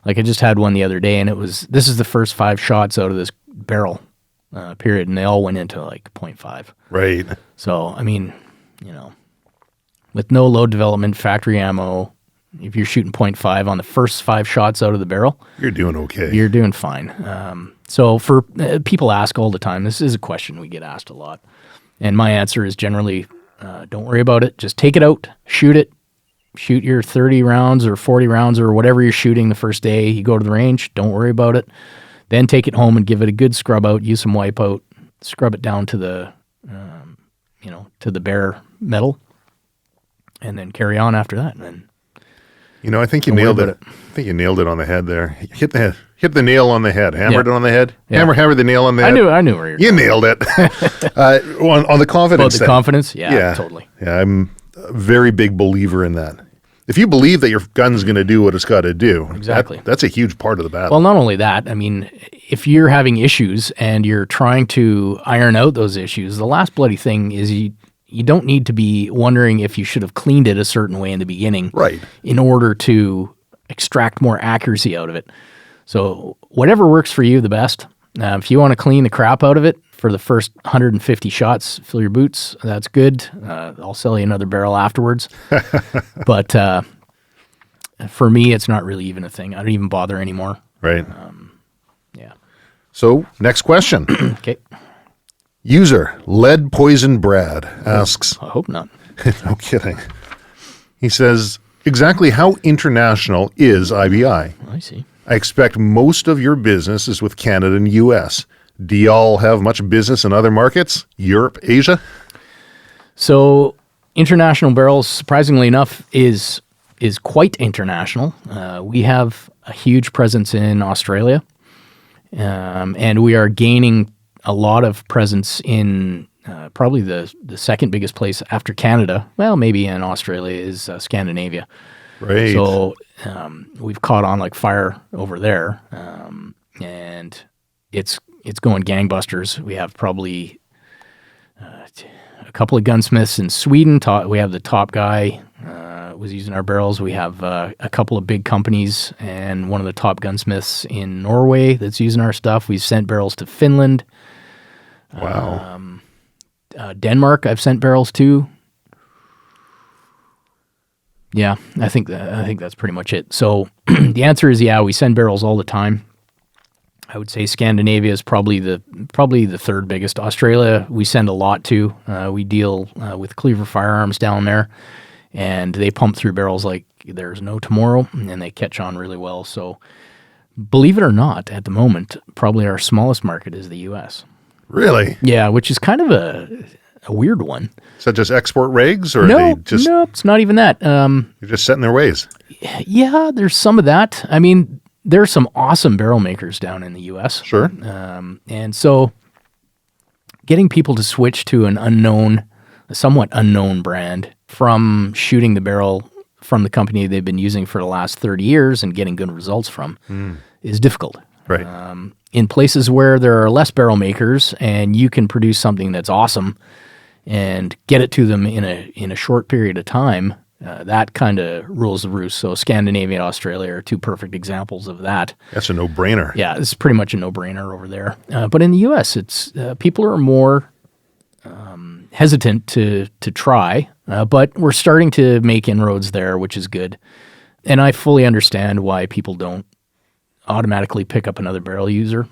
like I just had one the other day, and this is the first 5 shots out of this barrel period, and they all went into like 0.5.
Right.
So, I mean, with no load development, factory ammo, if you're shooting 0.5 on the first 5 shots out of the barrel,
you're doing okay.
You're doing fine. So for people ask all the time, this is a question we get asked a lot. And my answer is generally, don't worry about it. Just take it out, shoot it. Shoot your 30 rounds or 40 rounds or whatever you're shooting the first day. You go to the range, don't worry about it. Then take it home and give it a good scrub out. Use some wipeout, scrub it down to the, to the bare metal, and then carry on after that. And then
I think you
Don't worry
nailed it.
about
I think you nailed it on the head there. Hit the nail on the head. Hammered
Yeah.
it on the head.
Yeah.
Hammer the nail on the
I
head.
knew where you're
You nailed it. On the confidence.
About the
thing.
confidence? Yeah, totally.
Yeah, I'm a very big believer in that. If you believe that your gun's going to do what it's got to do,
Exactly.
that's a huge part of the battle.
Well, not only that, I mean, if you're having issues and you're trying to iron out those issues, the last bloody thing is you don't need to be wondering if you should have cleaned it a certain way in the beginning,
Right.
in order to extract more accuracy out of it. So whatever works for you the best. If you want to clean the crap out of it for the first 150 shots, fill your boots. That's good. I'll sell you another barrel afterwards. But for me, it's not really even a thing. I don't even bother anymore.
Right.
Yeah.
So, next question.
Okay.
User Lead Poison Brad asks,
I hope not.
no kidding. He says, exactly how international is IBI?
I see.
I expect most of your business is with Canada and US. Do y'all have much business in other markets? Europe, Asia?
So International Barrels, surprisingly enough, is quite international. We have a huge presence in Australia, and we are gaining a lot of presence in probably the second biggest place after Canada. Well, maybe in Australia is Scandinavia.
Right.
So we've caught on like fire over there, and it's going gangbusters. We have probably a couple of gunsmiths in Sweden. We have the top guy was using our barrels. We have a couple of big companies and one of the top gunsmiths in Norway that's using our stuff. We've sent barrels to Finland.
Wow.
Denmark, I've sent barrels to. Yeah, I think that's pretty much it. So the answer is yeah, we send barrels all the time. I would say Scandinavia is probably the third biggest. Australia, we send a lot to. We deal with Cleaver Firearms down there, and they pump through barrels like there's no tomorrow, and they catch on really well. So believe it or not, at the moment, probably our smallest market is the U.S.
Really?
Yeah, which is kind of a weird one.
Is that just export regs, or
No,
are they just
it's not even that.
you're just set in their ways?
Yeah, there's some of that. I mean, there's some awesome barrel makers down in the U.S.
Sure.
And so getting people to switch to a somewhat unknown brand from shooting the barrel from the company they've been using for the last 30 years and getting good results from is difficult.
Right.
In places where there are less barrel makers and you can produce something that's awesome and get it to them in a short period of time, that kind of rules the roost. So Scandinavia and Australia are two perfect examples of that.
That's a no-brainer.
Yeah, it's pretty much a no-brainer over there. But in the U.S., it's people are more hesitant to try, but we're starting to make inroads there, which is good. And I fully understand why people don't automatically pick up another barrel user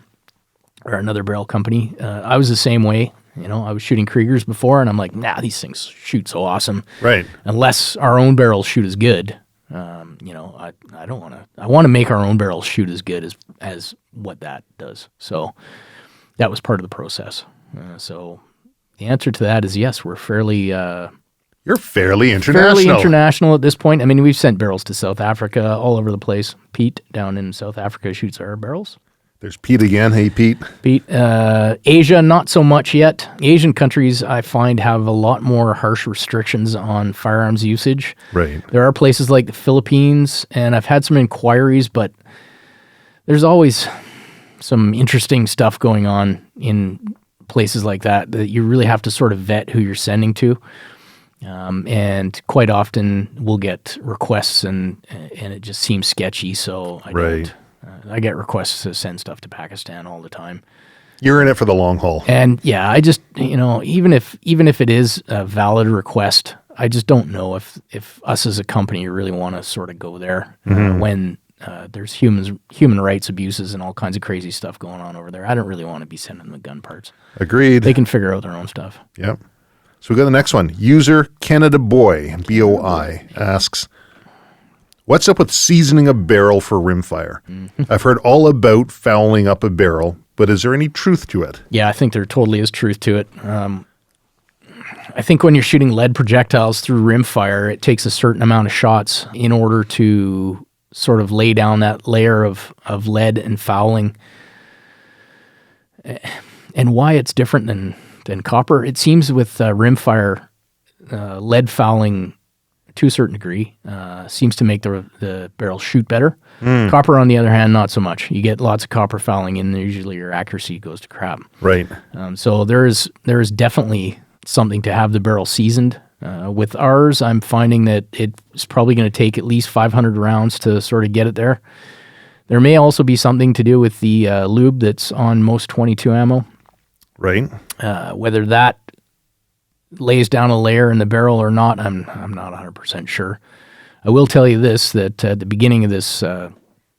or another barrel company. I was the same way. I was shooting Kriegers before, and I'm like, nah, these things shoot so awesome.
Right.
Unless our own barrels shoot as good, I don't want to. I want to make our own barrels shoot as good as what that does. So that was part of the process. So the answer to that is yes. We're fairly
You're fairly international.
fairly international at this point. I mean, we've sent barrels to South Africa, all over the place. Pete down in South Africa shoots our barrels.
There's Pete again. Hey, Pete.
Pete, Asia, not so much yet. Asian countries, I find, have a lot more harsh restrictions on firearms usage.
Right.
There are places like the Philippines, and I've had some inquiries, but there's always some interesting stuff going on in places like that you really have to sort of vet who you're sending to. And quite often we'll get requests and it just seems sketchy, so I don't. I get requests to send stuff to Pakistan all the time.
You're in it for the long haul.
And yeah, I just, even if it is a valid request, I just don't know if us as a company really want to sort of go there when there's human rights abuses and all kinds of crazy stuff going on over there. I don't really want to be sending them the gun parts.
Agreed.
They can figure out their own stuff.
Yep. So we got the next one. User Canada Boy, BOI, asks, what's up with seasoning a barrel for rimfire? I've heard all about fouling up a barrel, but is there any truth to it?
Yeah, I think there totally is truth to it. I think when you're shooting lead projectiles through rimfire, it takes a certain amount of shots in order to sort of lay down that layer of lead and fouling. And why it's different than copper, it seems with rimfire, lead fouling to a certain degree seems to make the barrel shoot better. Copper, on the other hand, not so much. You get lots of copper fouling in there, usually your accuracy goes to crap.
Right.
So there is definitely something to have the barrel seasoned. With ours, I'm finding that it's probably going to take at least 500 rounds to sort of get it there. There may also be something to do with the lube that's on most 22 ammo.
Right.
Whether that lays down a layer in the barrel or not, I'm not 100% sure. I will tell you this, that at the beginning of this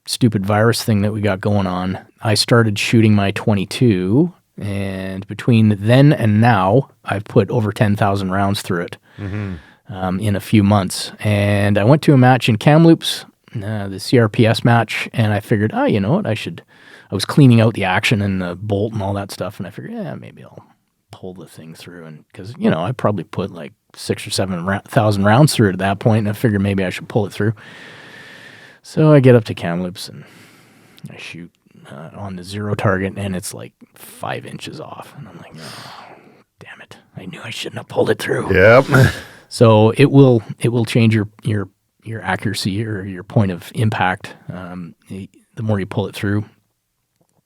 stupid virus thing that we got going on, I started shooting my 22, and between then and now, I've put over 10,000 rounds through it in a few months. And I went to a match in Kamloops, the CRPS match, and I figured, you know what, I was cleaning out the action and the bolt and all that stuff, and I figured, maybe I'll pull the thing through, and because I probably put like 6,000 or 7,000 rounds through it at that point, and I figured maybe I should pull it through. So I get up to Kamloops and I shoot on the zero target, and it's like 5 inches off, and I'm like, oh, damn it! I knew I shouldn't have pulled it through.
Yep.
So it will change your accuracy or your point of impact the more you pull it through.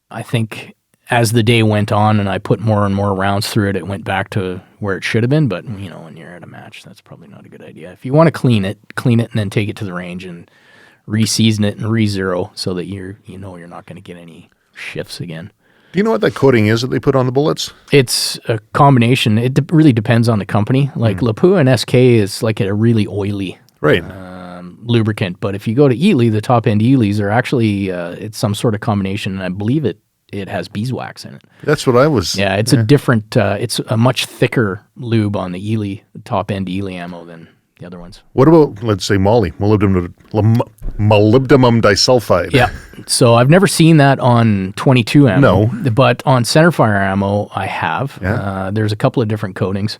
I think as the day went on and I put more and more rounds through it, it went back to where it should have been. But, when you're at a match, that's probably not a good idea. If you want to clean it and then take it to the range and re-season it and re-zero so that you're not going to get any shifts again.
Do you know what that coating is that they put on the bullets?
It's a combination. It really depends on the company. Like Lapua and SK is like a really oily lubricant. But if you go to Ely, the top-end Elys are actually, it's some sort of combination, and I believe it has beeswax in it.
That's what I was...
Yeah, it's a different, it's a much thicker lube on the Ely, top-end Ely ammo than the other ones.
What about, let's say, moly, molybdenum disulfide?
Yeah, so I've never seen that on 22 ammo.
No.
But on centerfire ammo, I have.
Yeah.
There's a couple of different coatings.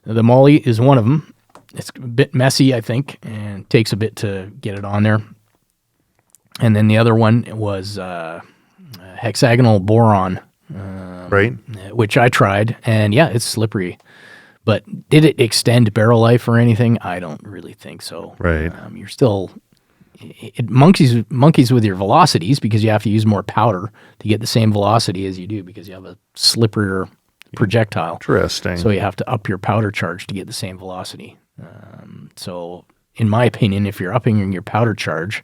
The moly is one of them. It's a bit messy, I think, and takes a bit to get it on there. And then the other one was hexagonal boron,
Right.
which I tried, and yeah, it's slippery. But did it extend barrel life or anything? I don't really think so.
Right.
You're still... It monkeys with your velocities because you have to use more powder to get the same velocity as you do because you have a slipperier projectile.
Interesting.
So you have to up your powder charge to get the same velocity. So in my opinion, if you're upping your powder charge,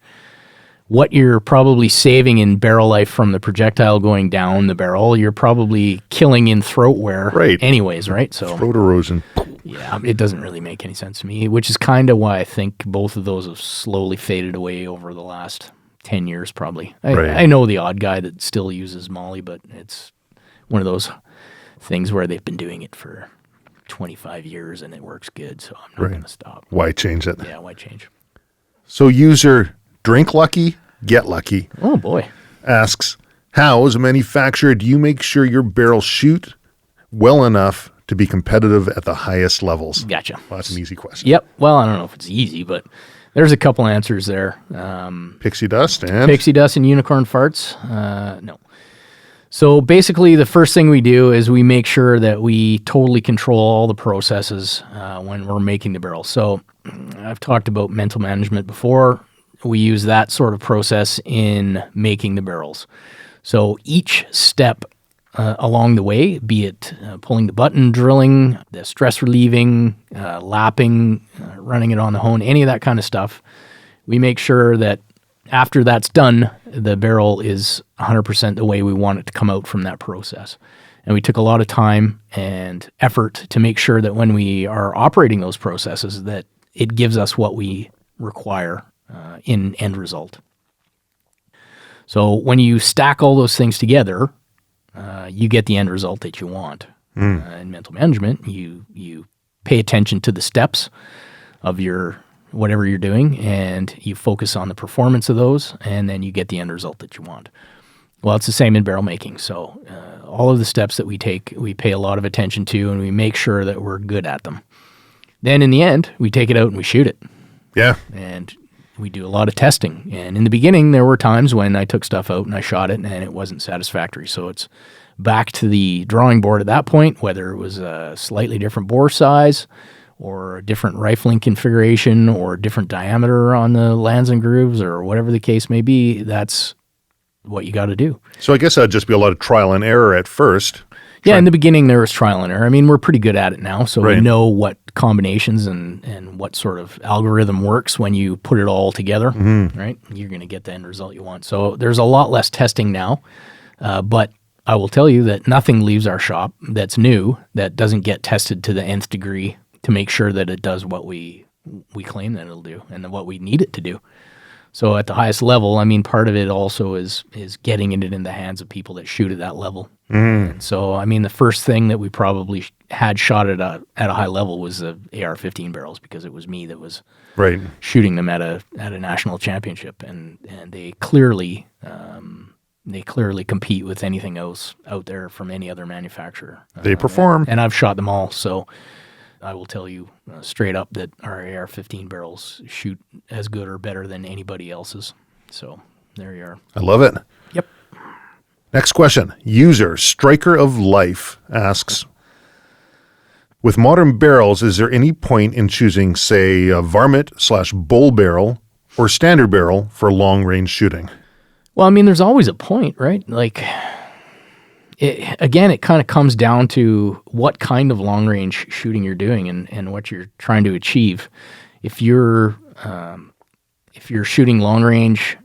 what you're probably saving in barrel life from the projectile going down the barrel, you're probably killing in throat wear anyways, right? So
throat erosion.
Yeah, it doesn't really make any sense to me, which is kind of why I think both of those have slowly faded away over the last 10 years probably. I know the odd guy that still uses moly, but it's one of those things where they've been doing it for 25 years and it works good, so I'm not going to stop.
Why change it?
Yeah, why change?
So user Drink Lucky, Get Lucky
Oh boy.
asks, how as a manufacturer do you make sure your barrels shoot well enough to be competitive at the highest levels?
Gotcha.
Well, that's an easy question.
Yep. Well, I don't know if it's easy, but there's a couple answers there.
Pixie dust and
unicorn farts. No. So basically, the first thing we do is we make sure that we totally control all the processes when we're making the barrel. So I've talked about mental management before. We use that sort of process in making the barrels. So each step along the way, be it pulling the button, drilling, the stress relieving, lapping, running it on the hone, any of that kind of stuff, we make sure that after that's done, the barrel is 100% the way we want it to come out from that process. And we took a lot of time and effort to make sure that when we are operating those processes, that it gives us what we require in end result. So when you stack all those things together, you get the end result that you want. In mental management, you pay attention to the steps of your whatever you're doing, and you focus on the performance of those, and then you get the end result that you want. Well, it's the same in barrel making. So all of the steps that we take, we pay a lot of attention to, and we make sure that we're good at them. Then in the end, we take it out and we shoot it.
Yeah.
And we do a lot of testing. And in the beginning, there were times when I took stuff out and I shot it and it wasn't satisfactory. So it's back to the drawing board at that point, whether it was a slightly different bore size or a different rifling configuration or a different diameter on the lands and grooves or whatever the case may be. That's what you got to do.
So I guess that'd just be a lot of trial and error at first.
Yeah, in the beginning there was trial and error. I mean, we're pretty good at it now, so
Right.
we know what combinations and what sort of algorithm works when you put it all together, right? You're going to get the end result you want. So there's a lot less testing now, but I will tell you that nothing leaves our shop that's new that doesn't get tested to the nth degree to make sure that it does what we claim that it'll do and what we need it to do. So at the highest level, I mean, part of it also is getting it in the hands of people that shoot at that level. And so, I mean, the first thing that we probably had shot at a high level was the AR-15 barrels, because it was me that was
Right.
shooting them at a national championship, and they clearly compete with anything else out there from any other manufacturer.
They perform.
And I've shot them all, so I will tell you straight up that our AR-15 barrels shoot as good or better than anybody else's. So there you are.
I love it.
Yep.
Next question. User Striker of Life asks, with modern barrels, is there any point in choosing, say, a Varmint/bull barrel or standard barrel for long-range shooting?
Well, I mean, there's always a point, right? Like, it kind of comes down to what kind of long-range shooting you're doing and what you're trying to achieve. If you're shooting long-range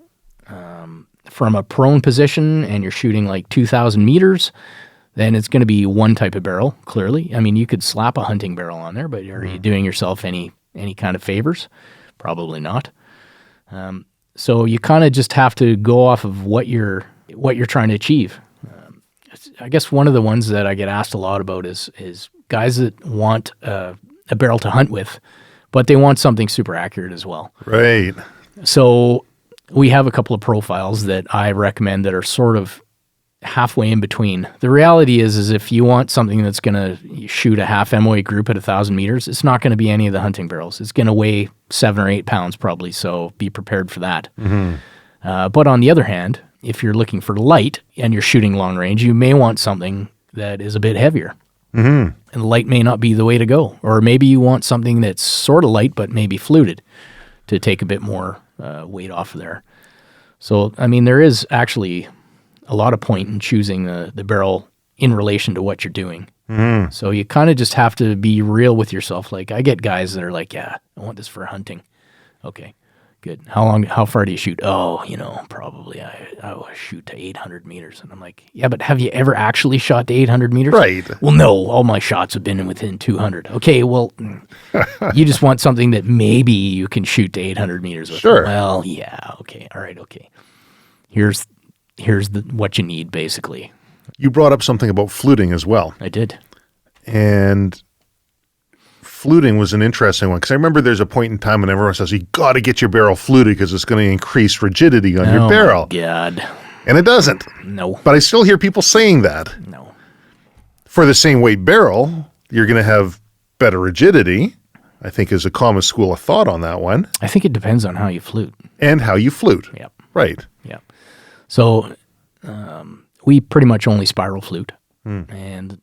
from a prone position and you're shooting like 2,000 meters, then it's going to be one type of barrel, clearly. I mean, you could slap a hunting barrel on there, but are you doing yourself any kind of favors? Probably not. So you kind of just have to go off of what you're trying to achieve. I guess one of the ones that I get asked a lot about is guys that want a barrel to hunt with, but they want something super accurate as well.
Right.
So we have a couple of profiles that I recommend that are sort of halfway in between. The reality is if you want something that's going to shoot a half MOA group at 1,000 meters, it's not going to be any of the hunting barrels. It's going to weigh 7 or 8 pounds probably, so be prepared for that. But on the other hand, if you're looking for light and you're shooting long range, you may want something that is a bit heavier. And light may not be the way to go. Or maybe you want something that's sort of light but maybe fluted to take a bit more weight off of there. So, I mean, there is actually a lot of point in choosing the barrel in relation to what you're doing. So you kind of just have to be real with yourself. Like, I get guys that are like, yeah, I want this for hunting. Okay, good. How far do you shoot? Oh, probably I will shoot to 800 meters. And I'm like, yeah, but have you ever actually shot to 800 meters?
Right.
Well, no, all my shots have been within 200. Okay, well, you just want something that maybe you can shoot to 800 meters with.
Sure.
Well, yeah, okay, all right, okay. Here's what you need, basically.
You brought up something about fluting as well.
I did.
And fluting was an interesting one, because I remember there's a point in time when everyone says, you got to get your barrel fluted because it's going to increase rigidity on your barrel.
Oh, my God.
And it doesn't.
No.
But I still hear people saying that.
No.
For the same weight barrel, you're going to have better rigidity, I think is a common school of thought on that one.
I think it depends on how you flute.
And how you flute.
Yep.
Right.
Yep. So we pretty much only spiral flute. And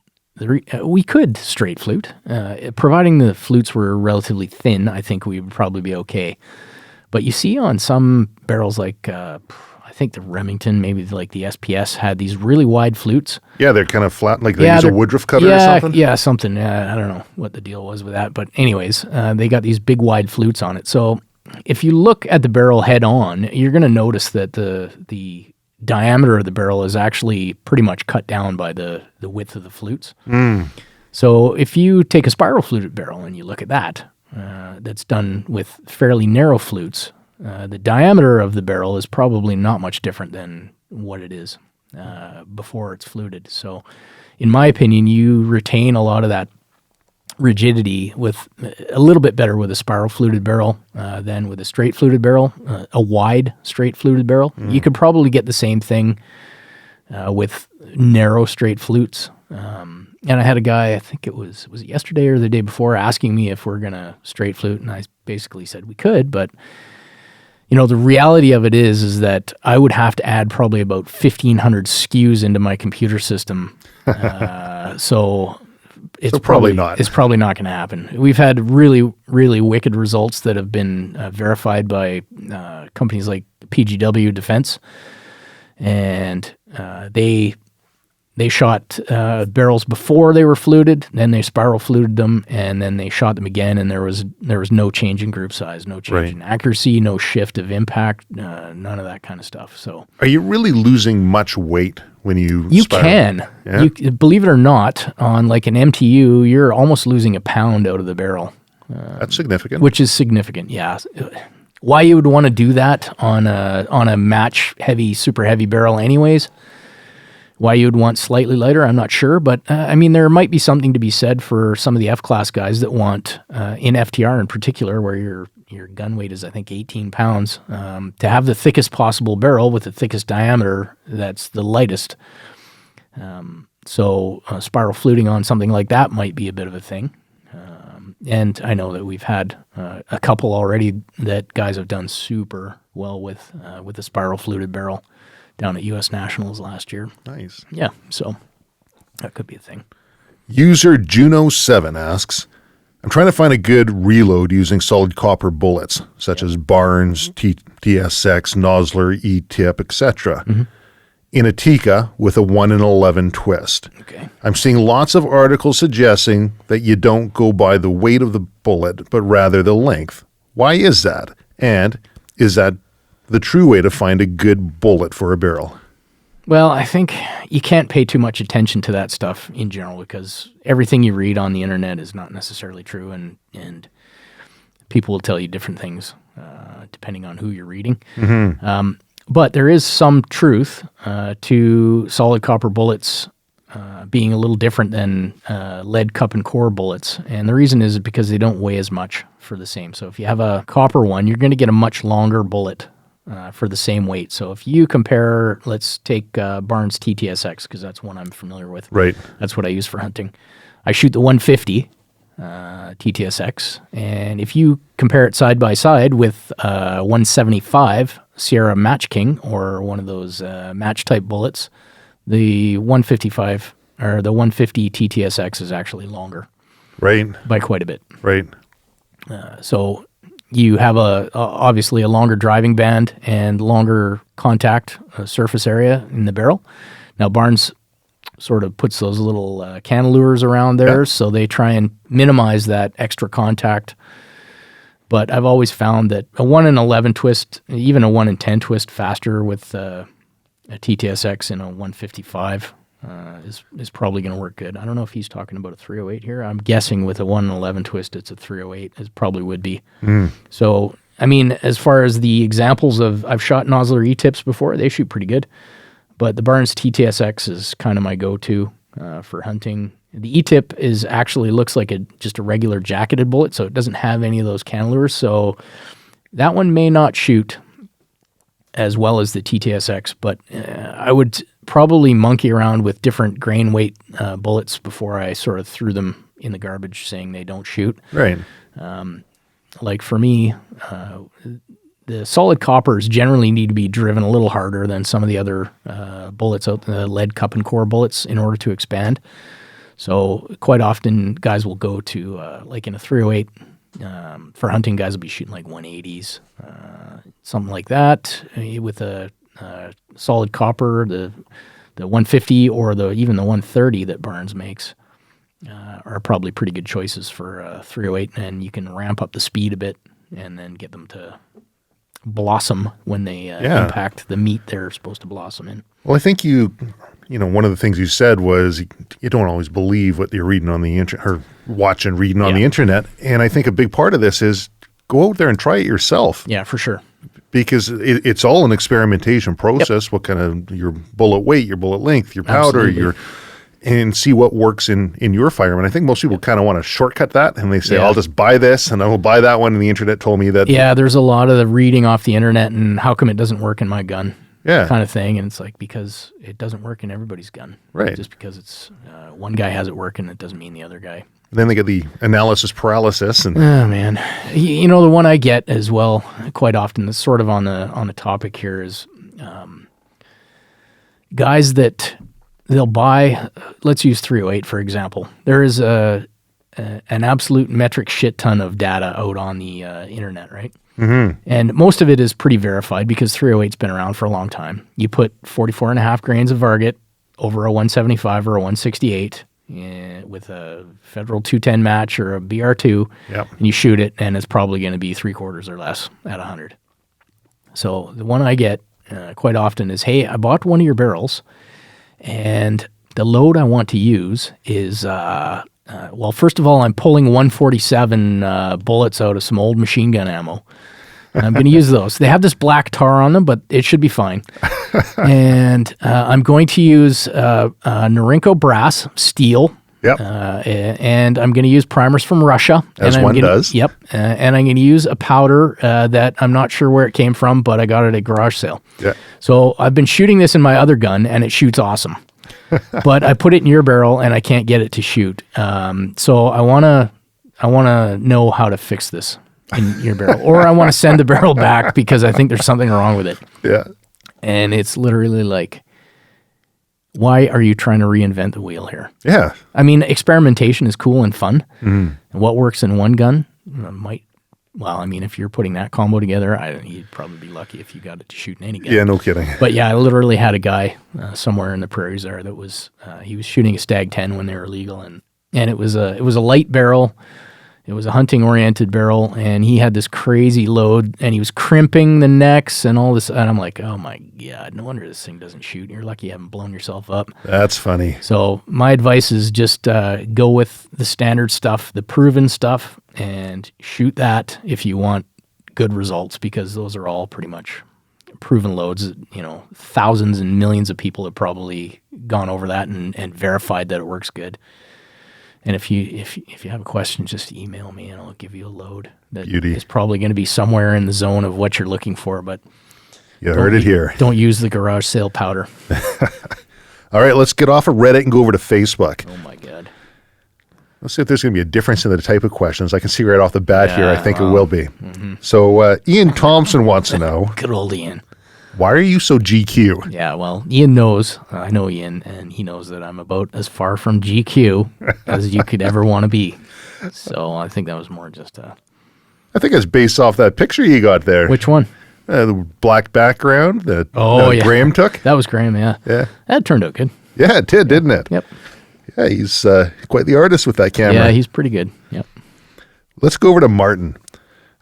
we could straight flute. Providing the flutes were relatively thin, I think we would probably be okay. But you see on some barrels like, I think the Remington, maybe like the SPS, had these really wide flutes.
Yeah, they're kind of flat, like they use a Woodruff cutter or something?
Yeah, something. I don't know what the deal was with that. But anyways, they got these big wide flutes on it. So if you look at the barrel head on, you're going to notice that the diameter of the barrel is actually pretty much cut down by the width of the flutes. So if you take a spiral fluted barrel and you look at that, that's done with fairly narrow flutes, the diameter of the barrel is probably not much different than what it is before it's fluted. So in my opinion, you retain a lot of that rigidity with a little bit better with a spiral fluted barrel than with a straight fluted barrel, a wide straight fluted barrel. You could probably get the same thing with narrow straight flutes. And I had a guy, I think it was it yesterday or the day before, asking me if we're going to straight flute, and I basically said we could, but the reality of it is that I would have to add probably about 1,500 SKUs into my computer system. So it's probably not. It's probably not going to happen. We've had really, really wicked results that have been verified by companies like PGW Defense, and they shot barrels before they were fluted, then they spiral fluted them, and then they shot them again, and there was no change in group size, no change in accuracy, no shift of impact, none of that kind of stuff. So, are
you really losing much weight when you spiral?
Can. Yeah? You, believe it or not, on like an MTU, you're almost losing a pound out of the barrel.
That's significant.
Which is significant, yeah. Why you would want to do that on a match heavy, super heavy barrel anyways? Why you would want slightly lighter, I'm not sure. But, there might be something to be said for some of the F-class guys that want, in FTR in particular, where your gun weight is, I think, 18 pounds, to have the thickest possible barrel with the thickest diameter that's the lightest. So spiral fluting on something like that might be a bit of a thing. And I know that we've had a couple already that guys have done super well with the spiral fluted barrel down at U.S. Nationals last year.
Nice.
Yeah, so that could be a thing.
User Juno7 asks, I'm trying to find a good reload using solid copper bullets, such as Barnes, ttsx, nosler, E-tip, etc., in a tikka with a 1 in 11 twist.
Okay.
I'm seeing lots of articles suggesting that you don't go by the weight of the bullet, but rather the length. Why is that? And is that the true way to find a good bullet for a barrel?
Well, I think you can't pay too much attention to that stuff in general because everything you read on the internet is not necessarily true, and people will tell you different things depending on who you're reading. But there is some truth to solid copper bullets being a little different than lead cup and core bullets, and the reason is because they don't weigh as much for the same. So if you have a copper one, you're going to get a much longer bullet for the same weight. So if you compare, let's take Barnes ttsx, because that's one I'm familiar with.
Right.
That's what I use for hunting. I shoot the 150 ttsx, and if you compare it side by side with 175 Sierra Match King or one of those match type bullets, the 155 or the 150 ttsx is actually longer.
Right.
By quite a bit.
Right.
So you have obviously a longer driving band and longer contact surface area in the barrel. Now Barnes sort of puts those little cantilures around there, so they try and minimize that extra contact. But I've always found that a 1 in 11 twist, even a 1 in 10 twist faster with a TTSX in a 155 is probably going to work good. I don't know if he's talking about a 308 here. I'm guessing with a 1 in 11 twist, it's a 308. It probably would be. So, as far as the examples of, I've shot nosler E-tips before. They shoot pretty good. But the Barnes TTSX is kind of my go-to for hunting. The E-tip actually looks like just a regular jacketed bullet, so it doesn't have any of those cantilures. So that one may not shoot as well as the TTSX, but I would probably monkey around with different grain weight bullets before I sort of threw them in the garbage saying they don't shoot.
Right.
Like for me, the solid coppers generally need to be driven a little harder than some of the other bullets out the lead cup and core bullets in order to expand. So quite often guys will go to, like in a 308, for hunting, guys will be shooting like 180s, something like that. With a solid copper, the 150 or even the 130 that Barnes makes are probably pretty good choices for a 308, and you can ramp up the speed a bit and then get them to blossom when they impact the meat they're supposed to blossom in.
Well, I think one of the things you said was you don't always believe what you're reading on the internet or watch and reading on the internet. And I think a big part of this is go out there and try it yourself.
Yeah, for sure.
Because it's all an experimentation process. What kind of your bullet weight, your bullet length, your powder, and see what works in your firearm. And I think most people kind of want to shortcut that, and they say, I'll just buy this, and I will buy that one, and the internet told me that.
Yeah, there's a lot of the reading off the internet, and how come it doesn't work in my gun?
Yeah.
kind of thing. And it's like, because it doesn't work in everybody's gun.
Right.
Just because it's one guy has it working, it doesn't mean the other guy.
And then they get the analysis paralysis. And
Oh, man. You know, the one I get as well, quite often, that's sort of on the topic here, is guys that they'll buy, let's use 308, for example. There is an absolute metric shit ton of data out on the internet, right? Mm-hmm. And most of it is pretty verified because 308's been around for a long time. You put 44.5 grains of Varget over a 175 or a 168 with a federal 210 match or a BR2,
Yep.
and you shoot it, and it's probably going to be 3/4 or less at 100. So the one I get quite often is, hey, I bought one of your barrels, and the load I want to use is, well, first of all, I'm pulling 147 bullets out of some old machine gun ammo. And I'm going to use those. They have this black tar on them, but it should be fine. And I'm going to use Norinco brass, steel.
Yep.
And I'm going to use primers from Russia.
As one does.
Yep. And I'm going to use a powder that I'm not sure where it came from, but I got it at a garage sale.
Yeah.
So I've been shooting this in my other gun, and it shoots awesome. But I put it in your barrel, and I can't get it to shoot. So I wanna know how to fix this in your barrel, or I want to send the barrel back because I think there's something wrong with it.
Yeah.
And it's literally like, why are you trying to reinvent the wheel here?
Yeah.
I mean, experimentation is cool and fun. And what works in one gun might. Well, I mean, if you're putting that combo together, you'd probably be lucky if you got it to shoot in any gun.
Yeah, no kidding.
But yeah, I literally had a guy somewhere in the prairies there that was he was shooting a Stag 10 when they were legal, and it was a light barrel. It was a hunting oriented barrel, and he had this crazy load, and he was crimping the necks and all this. And I'm like, oh my God, no wonder this thing doesn't shoot. You're lucky you haven't blown yourself up.
That's funny.
So my advice is just go with the standard stuff, the proven stuff, and shoot that if you want good results, because those are all pretty much proven loads. You know, thousands and millions of people have probably gone over that and verified that it works good. And if you have a question, just email me and I'll give you a load that is probably going to be somewhere in the zone of what you're looking for. But
you heard it here.
Don't use the garage sale powder.
All right, let's get off of Reddit and go over to Facebook.
Oh my God.
Let's see if there's going to be a difference in the type of questions. I can see right off the bat here. I think it will be.
Mm-hmm.
So Ian Thompson wants to know,
Good old Ian.
why are you so GQ?
Yeah, well, Ian knows. I know Ian, and he knows that I'm about as far from GQ as you could ever want to be. So I think that was more just a...
I think it's based off that picture you got there.
Which one?
The black background that
yeah.
Graham took.
That was Graham, yeah.
Yeah.
That turned out good.
Yeah, it did, didn't it?
Yep.
Yeah, he's quite the artist with that camera.
Yeah, he's pretty good. Yep.
Let's go over to Martin.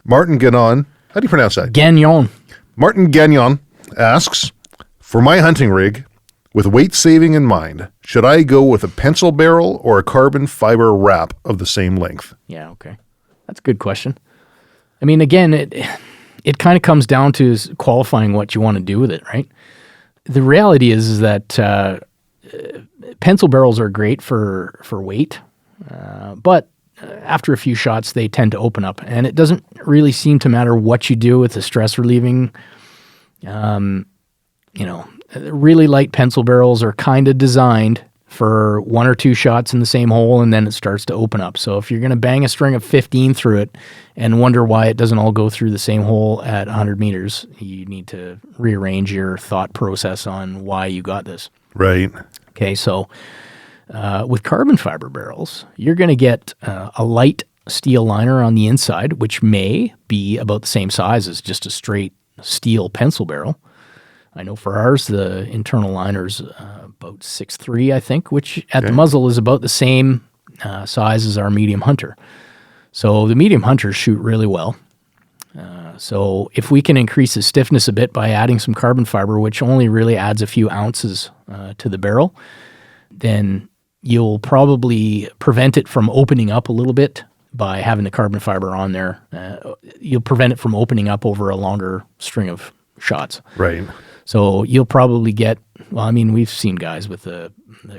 Martin Gagnon. How do you pronounce that?
Gagnon.
Martin Gagnon asks, for my hunting rig, with weight saving in mind, should I go with a pencil barrel or a carbon fiber wrap of the same length?
Yeah, okay. That's a good question. I mean, again, it kind of comes down to qualifying what you want to do with it, right? The reality is that pencil barrels are great for weight, but after a few shots, they tend to open up, and it doesn't really seem to matter what you do with the stress relieving. Really light pencil barrels are kind of designed for one or two shots in the same hole, and then it starts to open up. So if you're going to bang a string of 15 through it and wonder why it doesn't all go through the same hole at 100 meters, you need to rearrange your thought process on why you got this.
Right.
Okay, so with carbon fiber barrels, you're going to get a light steel liner on the inside, which may be about the same size as just a straight steel pencil barrel. I know for ours, the internal liner's about 6'3", I think, which at the muzzle is about the same size as our medium hunter. So the medium hunters shoot really well. So if we can increase the stiffness a bit by adding some carbon fiber, which only really adds a few ounces to the barrel, then you'll probably prevent it from opening up a little bit by having the carbon fiber on there. You'll prevent it from opening up over a longer string of shots.
Right.
So you'll probably get, well, I mean, we've seen guys with the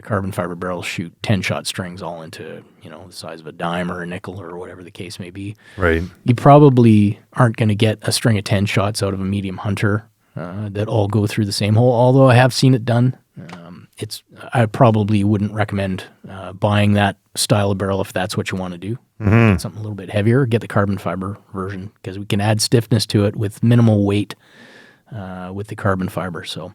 carbon fiber barrels shoot 10-shot strings all into, the size of a dime or a nickel or whatever the case may be.
Right.
You probably aren't going to get a string of 10 shots out of a medium hunter that all go through the same hole, although I have seen it done. I probably wouldn't recommend buying that style of barrel if that's what you want to do. Get something a little bit heavier, get the carbon fiber version, because we can add stiffness to it with minimal weight with the carbon fiber. So,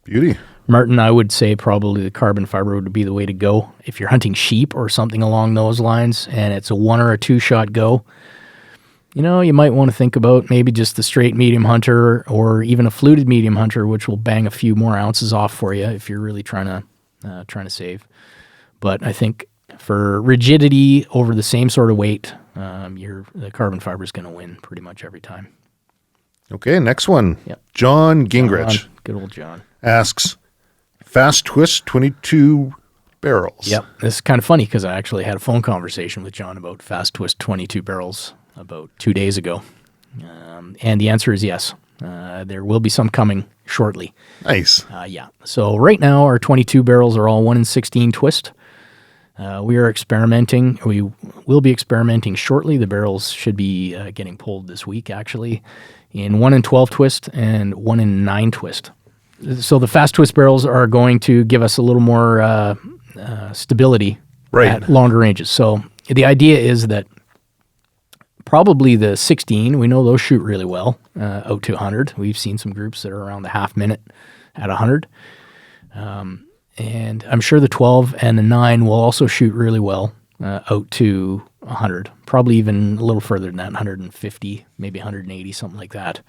Beauty.
Martin, I would say probably the carbon fiber would be the way to go. If you're hunting sheep or something along those lines, and it's a 1 or a 2 shot go, you might want to think about maybe just the straight medium hunter or even a fluted medium hunter, which will bang a few more ounces off for you if you're really trying to save. But I think for rigidity over the same sort of weight, the carbon fiber is going to win pretty much every time.
Okay, next one.
Yep.
John Gingrich
Good old John.
asks, fast twist 22 barrels.
Yep. This is kind of funny because I actually had a phone conversation with John about fast twist 22 barrels about 2 days ago. And the answer is yes. There will be some coming shortly.
Nice.
Yeah. So right now our 22 barrels are all 1 in 16 twist. We are experimenting. We will be experimenting shortly. The barrels should be getting pulled this week, actually, in 1 in 12 twist and 1 in 9 twist. So the fast twist barrels are going to give us a little more stability at longer ranges. So the idea is that probably the 16, we know those shoot really well out to 100. We've seen some groups that are around the half minute at 100. And I'm sure the 12 and the 9 will also shoot really well out to 100, probably even a little further than that, 150, maybe 180, something like that.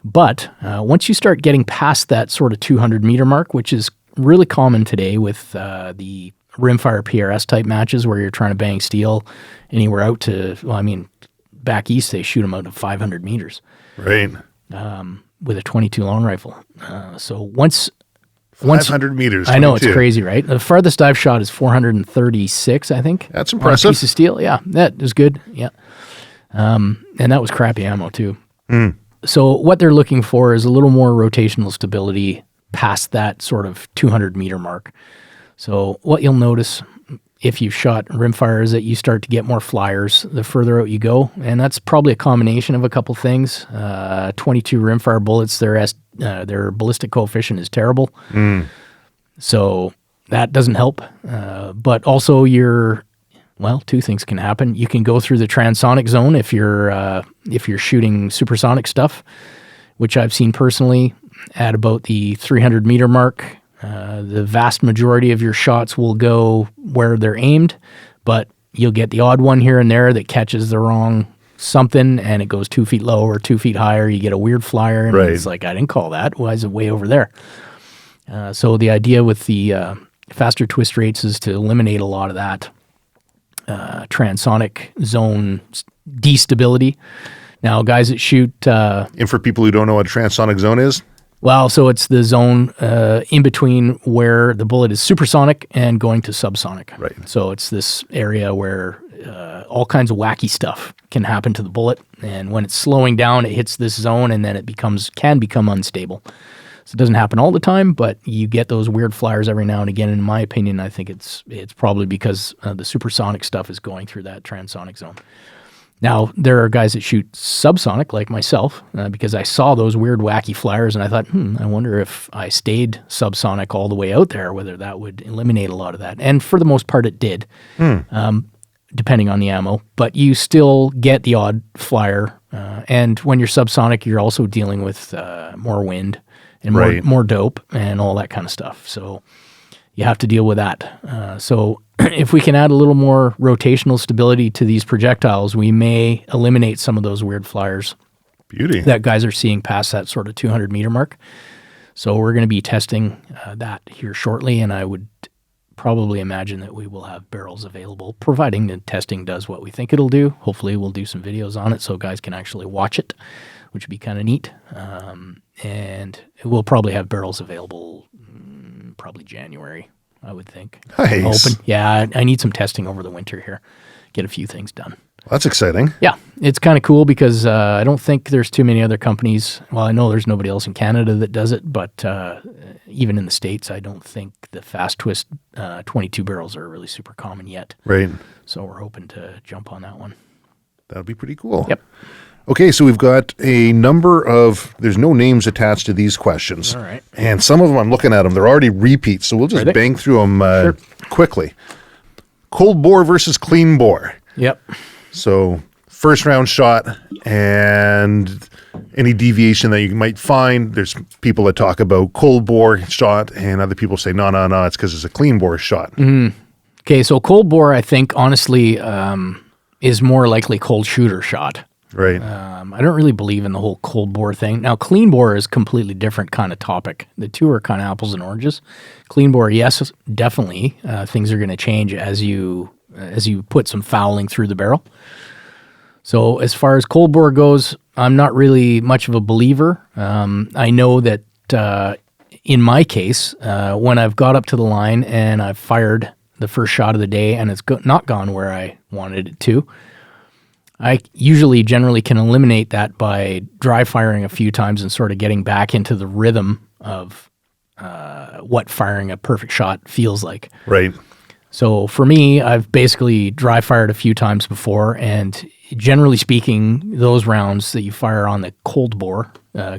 But once you start getting past that sort of 200 meter mark, which is really common today with the rimfire PRS type matches where you're trying to bang steel anywhere out to, back east they shoot them out to 500 meters.
Right.
With a 22 long rifle. So once
500 meters. 22.
I know, it's crazy, right? The farthest I've shot is 436, I think.
That's impressive.
On a piece of steel, yeah. That is good, yeah. And that was crappy ammo, too. So what they're looking for is a little more rotational stability past that sort of 200 meter mark. So what you'll notice if you've shot rimfire is that you start to get more flyers the further out you go. And that's probably a combination of a couple things. 22 rimfire bullets, their ballistic coefficient is terrible. So that doesn't help. But also two things can happen. You can go through the transonic zone if you're shooting supersonic stuff, which I've seen personally at about the 300 meter mark. The vast majority of your shots will go where they're aimed, but you'll get the odd one here and there that catches the wrong something and it goes 2 feet low or 2 feet higher. You get a weird flyer and it's like, I didn't call that. Why is it way over there? So the idea with the faster twist rates is to eliminate a lot of that transonic zone destability. Now, guys that shoot...
and for people who don't know what a transonic zone is?
Well, so it's the zone in between where the bullet is supersonic and going to subsonic. Right. So it's this area where all kinds of wacky stuff can happen to the bullet. And when it's slowing down, it hits this zone and then it can become unstable. So it doesn't happen all the time, but you get those weird flyers every now and again. And in my opinion, I think it's probably because the supersonic stuff is going through that transonic zone. Now, there are guys that shoot subsonic like myself because I saw those weird, wacky flyers and I thought, I wonder if I stayed subsonic all the way out there, whether that would eliminate a lot of that. And for the most part, it did, depending on the ammo. But you still get the odd flyer. And when you're subsonic, you're also dealing with more wind and more dope and all that kind of stuff. So you have to deal with that. So if we can add a little more rotational stability to these projectiles, we may eliminate some of those weird flyers.
Beauty.
That guys are seeing past that sort of 200 meter mark. So we're going to be testing that here shortly, and I would probably imagine that we will have barrels available, providing the testing does what we think it'll do. Hopefully we'll do some videos on it so guys can actually watch it, which would be kind of neat. And we'll probably have barrels available probably January, I would think.
Nice.
Open. Yeah, I need some testing over the winter here. Get a few things done.
Well, that's exciting.
Yeah, it's kind of cool because I don't think there's too many other companies. Well, I know there's nobody else in Canada that does it, but even in the States, I don't think the fast twist 22 barrels are really super common yet.
Right.
So we're hoping to jump on that one.
That would be pretty cool.
Yep.
Okay, so we've got a number of, there's no names attached to these questions.
All right.
And some of them, I'm looking at them, they're already repeats, so we'll just bang through them quickly. Cold bore versus clean bore.
Yep.
So first round shot and any deviation that you might find. There's people that talk about cold bore shot and other people say, no, it's because it's a clean bore shot.
Okay, so cold bore, I think, honestly, is more likely cold shooter shot.
Right.
I don't really believe in the whole cold bore thing. Now, clean bore is a completely different kind of topic. The two are kind of apples and oranges. Clean bore, yes, definitely. Things are going to change as you put some fouling through the barrel. So as far as cold bore goes, I'm not really much of a believer. I know that in my case, when I've got up to the line and I've fired the first shot of the day and it's not gone where I wanted it to, I usually generally can eliminate that by dry firing a few times and sort of getting back into the rhythm of what firing a perfect shot feels like.
Right.
So for me, I've basically dry fired a few times before, and generally speaking, those rounds that you fire on the cold bore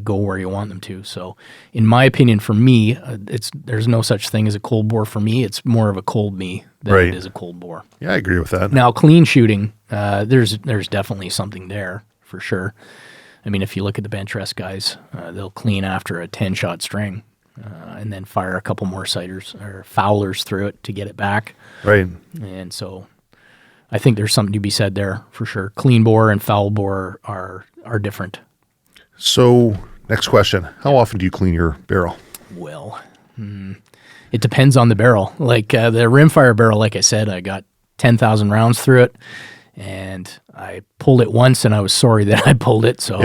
go where you want them to. So in my opinion, for me, there's no such thing as a cold bore for me. It's more of a cold me than it is a cold bore.
Yeah, I agree with that.
Now, clean shooting, there's definitely something there for sure. I mean, if you look at the bench rest guys, they'll clean after a 10-shot string and then fire a couple more sighters or foulers through it to get it back.
Right.
And so I think there's something to be said there for sure. Clean bore and foul bore are different.
So next question, how often do you clean your barrel?
Well, it depends on the barrel. Like the rimfire barrel, like I said, I got 10,000 rounds through it, and I pulled it once, and I was sorry that I pulled it, so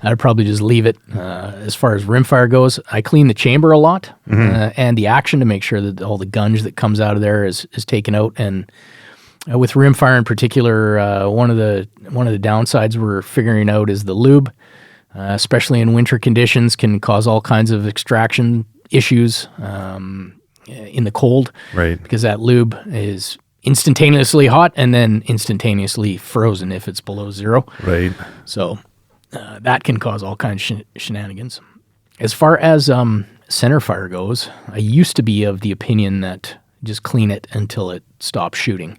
I'd probably just leave it. As far as rimfire goes, I clean the chamber a lot and the action to make sure that all the gunge that comes out of there is taken out. And with rimfire in particular, one of the downsides we're figuring out is the lube, especially in winter conditions, can cause all kinds of extraction issues in the cold,
right?
Because that lube is instantaneously hot and then instantaneously frozen if it's below zero.
Right.
So that can cause all kinds of shenanigans. As far as center fire goes, I used to be of the opinion that just clean it until it stops shooting.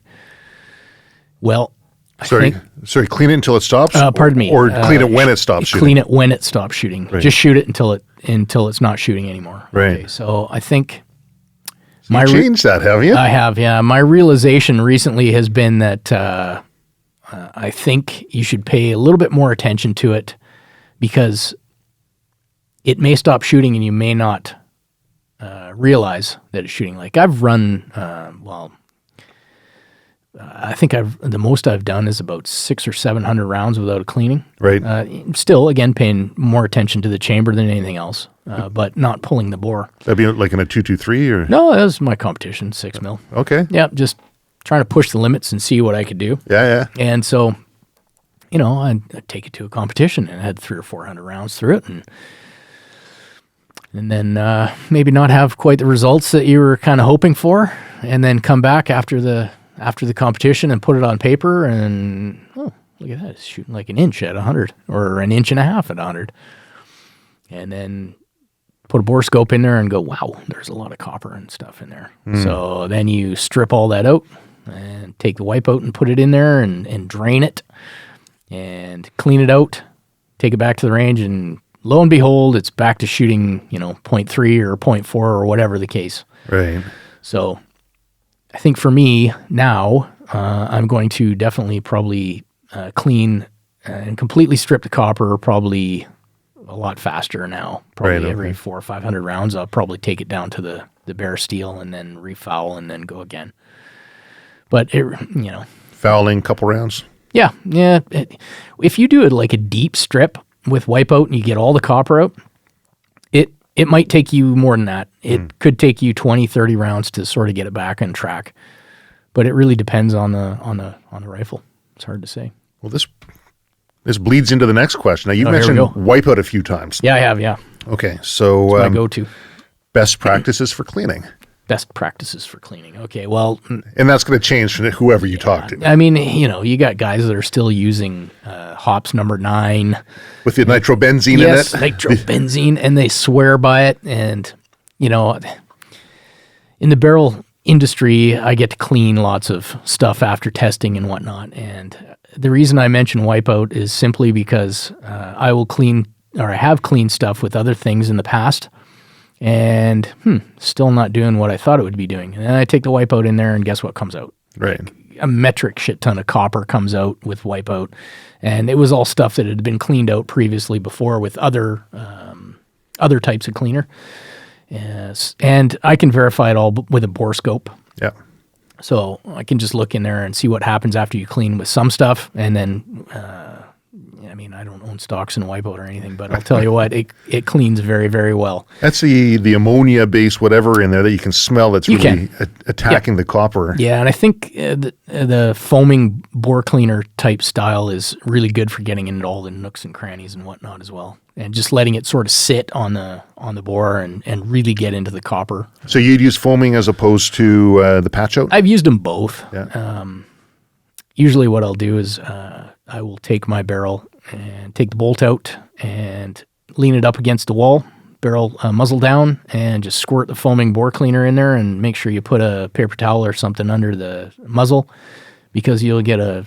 Well,
Sorry, clean it until it stops?
Pardon me.
Or clean it when it stops shooting?
Clean it when it stops shooting.
Right.
Just shoot it until it's not shooting anymore.
Right.
Okay, so I think
you changed that, have you?
I have, yeah. My realization recently has been that I think you should pay a little bit more attention to it because it may stop shooting and you may not realize that it's shooting. Like I've run, I think the most I've done is about 600 or 700 rounds without a cleaning.
Right.
Still, again, paying more attention to the chamber than anything else, but not pulling the bore.
That'd be like in a 223 or?
No, that was my competition, 6 mil.
Okay.
Yeah, just trying to push the limits and see what I could do.
Yeah.
And so, I'd take it to a competition and I had 300 or 400 rounds through it, and then maybe not have quite the results that you were kind of hoping for, and then come back after the competition and put it on paper and, oh, look at that, it's shooting like an inch at 100 or an inch and a half at 100. And then put a bore scope in there and go, wow, there's a lot of copper and stuff in there. So then you strip all that out and take the wipe out and put it in there and drain it and clean it out, take it back to the range, and lo and behold, it's back to shooting, 0.3 or 0.4 or whatever the case.
Right.
So I think for me now, I'm going to definitely probably clean and completely strip the copper probably a lot faster now. Probably every 400 or 500 rounds, I'll probably take it down to the bare steel and then refoul and then go again. But,
Fouling, couple rounds?
Yeah. If you do it like a deep strip with wipeout and you get all the copper out, it might take you more than that. It could take you 20, 30 rounds to sort of get it back on track. But it really depends on the rifle. It's hard to say.
Well, this bleeds into the next question. Now, you mentioned wipeout a few times.
Yeah, I have, yeah.
Okay, so
my go-to.
Best practices for cleaning.
Best practices for cleaning. Okay, well,
And that's going to change from whoever you talk to.
I mean, you got guys that are still using hops number 9.
With the nitrobenzene
Yes,
in it.
nitrobenzene, and they swear by it. And, in the barrel industry, I get to clean lots of stuff after testing and whatnot. And the reason I mention wipeout is simply because I will clean, or I have cleaned stuff with other things in the past, and still not doing what I thought it would be doing. And then I take the wipeout in there, and guess what comes out?
Right.
A metric shit ton of copper comes out with wipeout, and it was all stuff that had been cleaned out previously before with other types of cleaner. Yes, and I can verify it all with a bore scope.
Yeah.
So I can just look in there and see what happens after you clean with some stuff, and then I don't own stocks in wipeout or anything, but I'll tell you what, it cleans very, very well.
That's the ammonia-based whatever in there that you can smell that's really attacking the copper.
Yeah, and I think the foaming bore cleaner type style is really good for getting into all the nooks and crannies and whatnot as well, and just letting it sort of sit on the bore and really get into the copper.
So you'd use foaming as opposed to the patch out?
I've used them both.
Yeah.
Usually what I'll do is I will take my barrel and take the bolt out and lean it up against the wall, barrel muzzle down, and just squirt the foaming bore cleaner in there, and make sure you put a paper towel or something under the muzzle, because you'll get a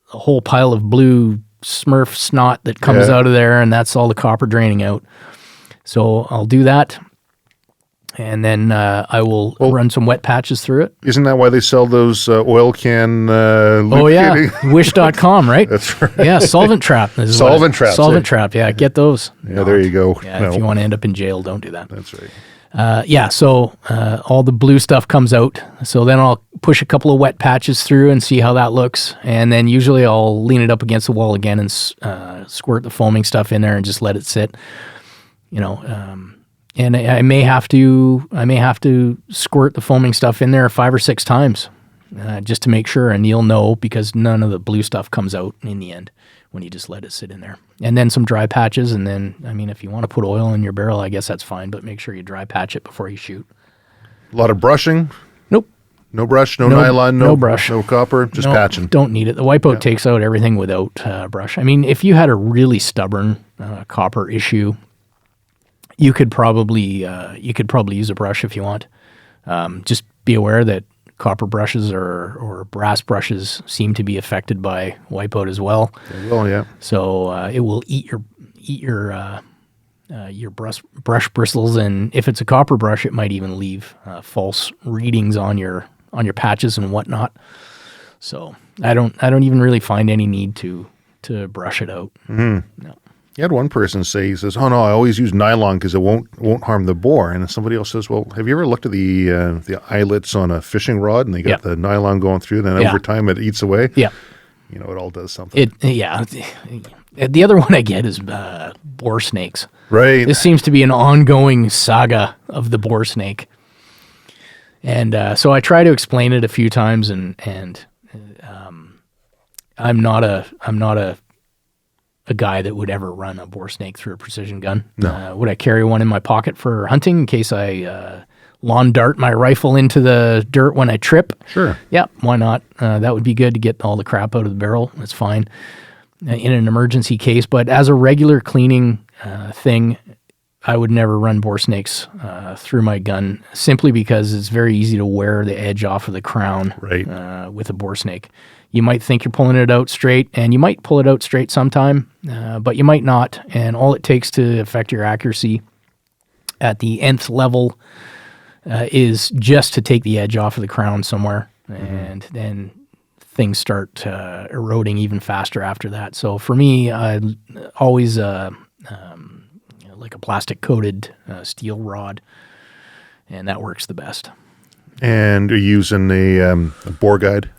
whole pile of blue Smurf snot that comes out of there, and that's all the copper draining out. So I'll do that. And then I will run some wet patches through it.
Isn't that why they sell those oil can
Wish.com, right?
That's right.
Yeah, solvent trap.
Solvent trap.
Solvent trap, yeah. Get those.
Yeah, there you go.
Yeah, if you want to end up in jail, don't do that.
That's right.
So all the blue stuff comes out. So then I'll push a couple of wet patches through and see how that looks. And then usually I'll lean it up against the wall again and squirt the foaming stuff in there and just let it sit. And I may have to squirt the foaming stuff in there 5 or 6 times just to make sure, and you'll know, because none of the blue stuff comes out in the end when you just let it sit in there. And then some dry patches, and then, if you want to put oil in your barrel, I guess that's fine, but make sure you dry patch it before you shoot.
A lot of brushing?
Nope.
No brush, no nylon,
no brush.
No copper, just patching.
Don't need it. The wipeout takes out everything without brush. If you had a really stubborn copper issue, you could probably use a brush if you want. Just be aware that copper brushes or brass brushes seem to be affected by wipeout as well.
They will, yeah.
So it will eat your brush bristles, and if it's a copper brush, it might even leave false readings on your patches and whatnot. So I don't even really find any need to brush it out. Mm-hmm. No.
You had one person say, he says, "Oh no, I always use nylon because it won't harm the bore." And somebody else says, "Well, have you ever looked at the eyelets on a fishing rod, and they got the nylon going through, and then over time it eats away?" Yeah, it all does something.
The other one I get is boar snakes.
Right.
This seems to be an ongoing saga of the boar snake, and so I try to explain it a few times, and I'm not a guy that would ever run a boar snake through a precision gun.
No.
Would I carry one in my pocket for hunting in case I lawn dart my rifle into the dirt when I trip?
Sure.
Yeah, why not? That would be good to get all the crap out of the barrel. That's fine in an emergency case. But as a regular cleaning thing, I would never run boar snakes through my gun, simply because it's very easy to wear the edge off of the crown with a boar snake. You might think you're pulling it out straight, and you might pull it out straight sometime, but you might not. And all it takes to affect your accuracy at the nth level is just to take the edge off of the crown somewhere, and then things start eroding even faster after that. So for me, I always like a plastic-coated steel rod, and that works the best.
And are you using a bore guide?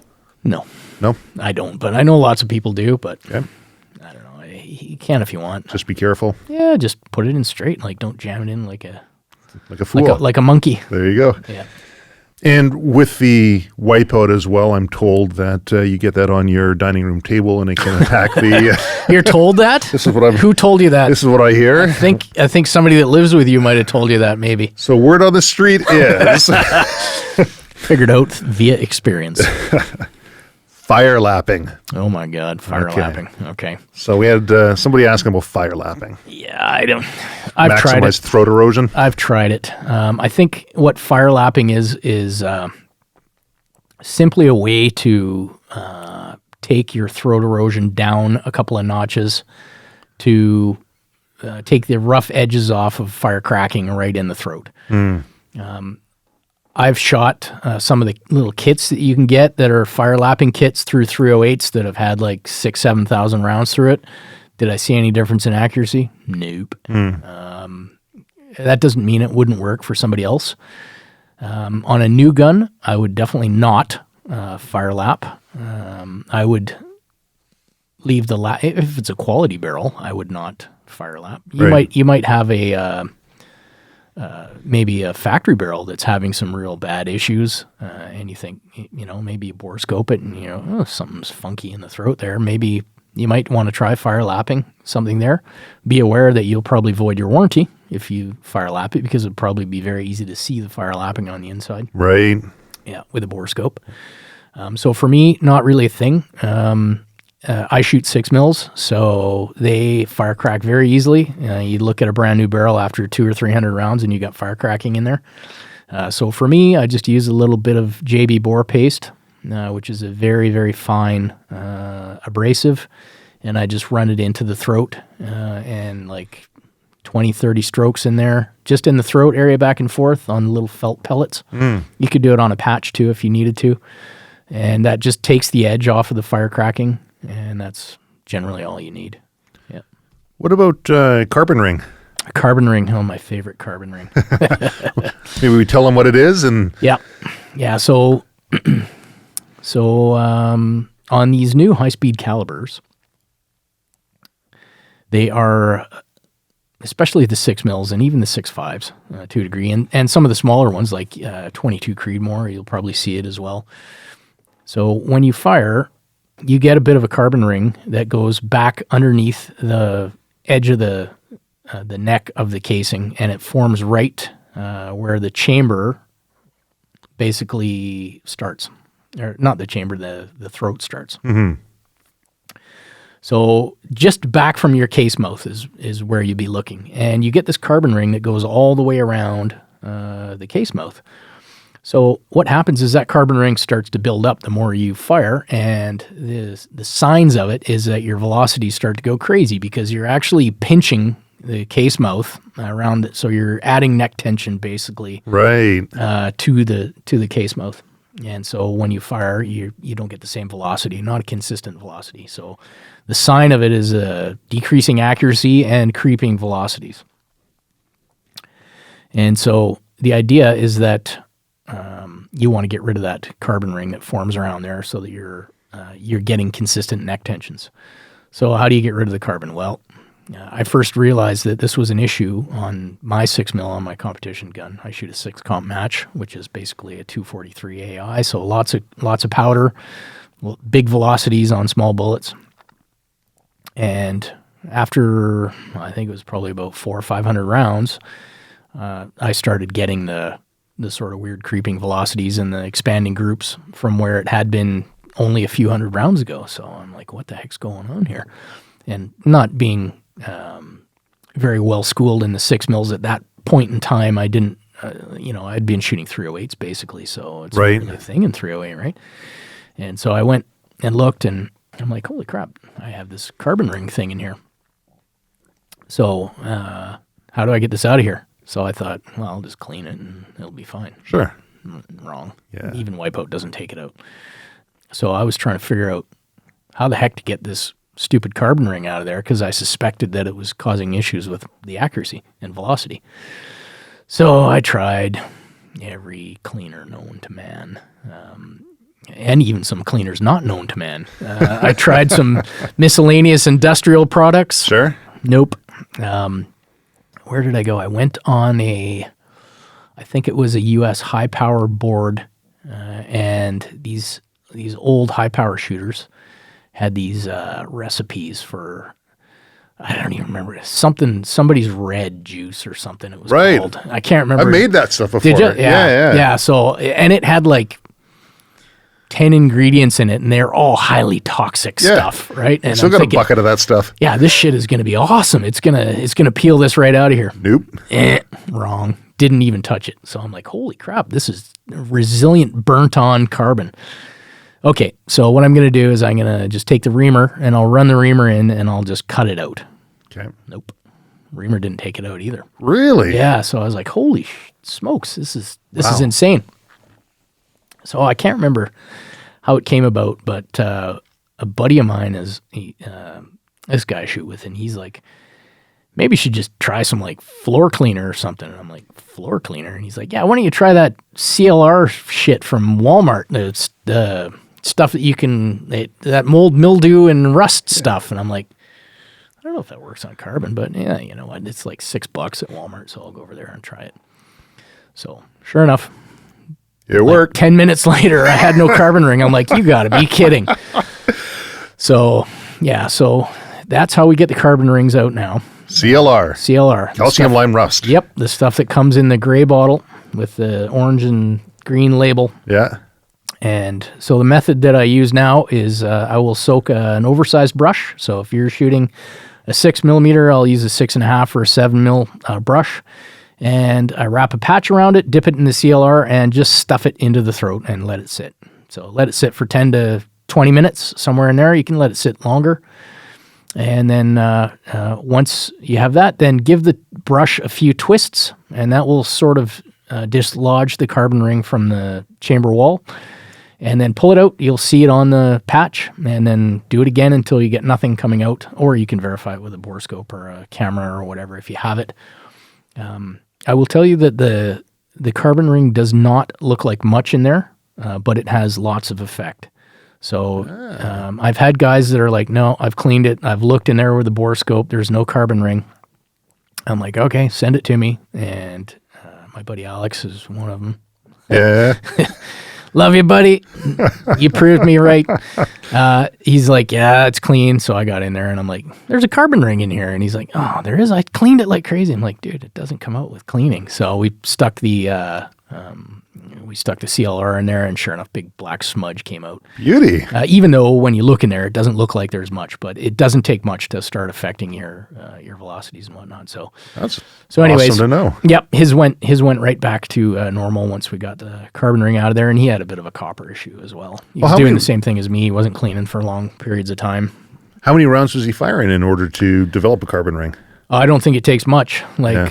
No.
No?
I don't, but I know lots of people do, but
okay.
I don't know. You can if you want.
Just be careful.
Yeah, just put it in straight. Don't jam it in like a
fool.
Like a monkey.
There you go.
Yeah.
And with the wipeout as well, I'm told that you get that on your dining room table and it can attack the...
You're told that?
This is what I'm...
Who told you that?
This is what I hear.
I think somebody that lives with you might have told you that, maybe.
So word on the street is...
Figured out via experience.
Fire lapping.
Oh my God, fire lapping. Okay.
So we had somebody asking about fire lapping.
Yeah, I've tried it.
Maximize throat erosion.
I've tried it. I think what fire lapping is simply a way to take your throat erosion down a couple of notches to take the rough edges off of fire cracking right in the throat. I've shot some of the little kits that you can get that are fire lapping kits through 308s that have had like 7,000 rounds through it. Did I see any difference in accuracy? Nope. That doesn't mean it wouldn't work for somebody else. On a new gun, I would definitely not fire lap. I would leave the lap. If it's a quality barrel, I would not fire lap. You might have a maybe a factory barrel that's having some real bad issues, and you think, maybe you bore scope it and something's funky in the throat there. Maybe you might want to try fire lapping something there. Be aware that you'll probably void your warranty if you fire lap it, because it'd probably be very easy to see the fire lapping on the inside.
Right.
Yeah, with a bore scope. So for me, not really a thing. I shoot 6 mils, so they fire crack very easily. You look at a brand new barrel after 200 or 300 rounds and you got fire cracking in there. So for me, I just use a little bit of JB bore paste, which is a very, very fine abrasive, and I just run it into the throat and like 20, 30 strokes in there, just in the throat area back and forth on little felt pellets. You could do it on a patch too if you needed to, and that just takes the edge off of the fire cracking. And that's generally all you need. Yeah.
What about carbon ring?
A carbon ring. Oh, my favorite carbon ring.
Maybe we tell them what it is and...
Yeah. So on these new high-speed calibers, they are, especially the 6 mils and even the 6.5s to a degree, and some of the smaller ones like 22 Creedmoor, you'll probably see it as well. So when you fire, you get a bit of a carbon ring that goes back underneath the edge of the neck of the casing, and it forms right where the chamber basically starts. Or not the chamber, the throat starts. So just back from your case mouth is where you'd be looking. And you get this carbon ring that goes all the way around the case mouth. So what happens is that carbon ring starts to build up the more you fire, and the signs of it is that your velocities start to go crazy because you're actually pinching the case mouth around it. So you're adding neck tension basically
right
to the case mouth. And so when you fire, you don't get the same velocity, not a consistent velocity. So the sign of it is decreasing accuracy and creeping velocities. And so the idea is that you want to get rid of that carbon ring that forms around there so that you're getting consistent neck tensions. So how do you get rid of the carbon? Well, I first realized that this was an issue on my 6 mil on my competition gun. I shoot a 6 comp match, which is basically a 243 AI, so lots of powder, big velocities on small bullets. And after, I think it was probably about 400 or 500 rounds, I started getting the sort of weird creeping velocities and the expanding groups from where it had been only a few hundred rounds ago. So I'm like, what the heck's going on here? And not being very well schooled in the 6 mils at that point in time, I didn't, I'd been shooting 308s basically. So it's
right.
really a thing in 308, right? And so I went and looked, and I'm like, holy crap, I have this carbon ring thing in here. So how do I get this out of here? So I thought, well, I'll just clean it and it'll be fine.
Sure.
Wrong.
Yeah.
Even wipeout doesn't take it out. So I was trying to figure out how the heck to get this stupid carbon ring out of there, because I suspected that it was causing issues with the accuracy and velocity. So I tried every cleaner known to man, and even some cleaners not known to man. I tried some miscellaneous industrial products.
Sure.
Nope. Where did I go? I went on I think it was a US high power board and these old high power shooters had these recipes for, I don't even remember, somebody's red juice or something it was called. I can't remember.
I made that stuff before.
Did you? Yeah. So, and it had like 10 ingredients in it, and they're all highly toxic stuff, right? And
still got a bucket of that stuff.
Yeah, this shit is going to be awesome. It's gonna peel this right out of here.
Nope.
Wrong. Didn't even touch it. So I'm like, holy crap, this is resilient burnt on carbon. Okay, so what I'm going to do is I'm going to just take the reamer and I'll run the reamer in and I'll just cut it out.
Okay.
Nope. Reamer didn't take it out either.
Really?
Yeah, so I was like, holy smokes, this is insane. So I can't remember how it came about, but a buddy of mine this guy I shoot with, and he's like, maybe you should just try some like floor cleaner or something. And I'm like, floor cleaner? And he's like, yeah, why don't you try that CLR shit from Walmart? It's the stuff that you can, that mold, mildew, and rust stuff. And I'm like, I don't know if that works on carbon, but yeah, you know what? It's like $6 at Walmart, so I'll go over there and try it. So sure enough,
it worked.
10 minutes later, I had no carbon ring. I'm like, you got to be kidding. So yeah, so that's how we get the carbon rings out now.
CLR. Calcium lime rust.
Yep, the stuff that comes in the gray bottle with the orange and green label.
Yeah.
And so the method that I use now is I will soak an oversized brush. So if you're shooting a 6 millimeter, I'll use a 6.5 or a 7 mil brush. And I wrap a patch around it, dip it in the CLR, and just stuff it into the throat and let it sit. So let it sit for 10 to 20 minutes, somewhere in there. You can let it sit longer. And then once you have that, then give the brush a few twists, and that will sort of dislodge the carbon ring from the chamber wall. And then pull it out. You'll see it on the patch, and then do it again until you get nothing coming out. Or you can verify it with a borescope or a camera or whatever if you have it. I will tell you that the carbon ring does not look like much in there, but it has lots of effect. So I've had guys that are like, no, I've cleaned it. I've looked in there with a borescope. There's no carbon ring. I'm like, okay, send it to me. And my buddy Alex is one of them.
Yeah.
Love you, buddy. You proved me right. He's like, yeah, it's clean. So I got in there and I'm like, there's a carbon ring in here. And he's like, oh, there is. I cleaned it like crazy. I'm like, dude, it doesn't come out with cleaning. So we stuck the CLR in there, and sure enough, big black smudge came out.
Beauty.
Even though when you look in there, it doesn't look like there's much, but it doesn't take much to start affecting your velocities and whatnot. So
that's
anyways,
awesome to know.
Yep, his went right back to normal once we got the carbon ring out of there, and he had a bit of a copper issue as well. He was doing the same thing as me. He wasn't cleaning for long periods of time.
How many rounds was he firing in order to develop a carbon ring?
I don't think it takes much.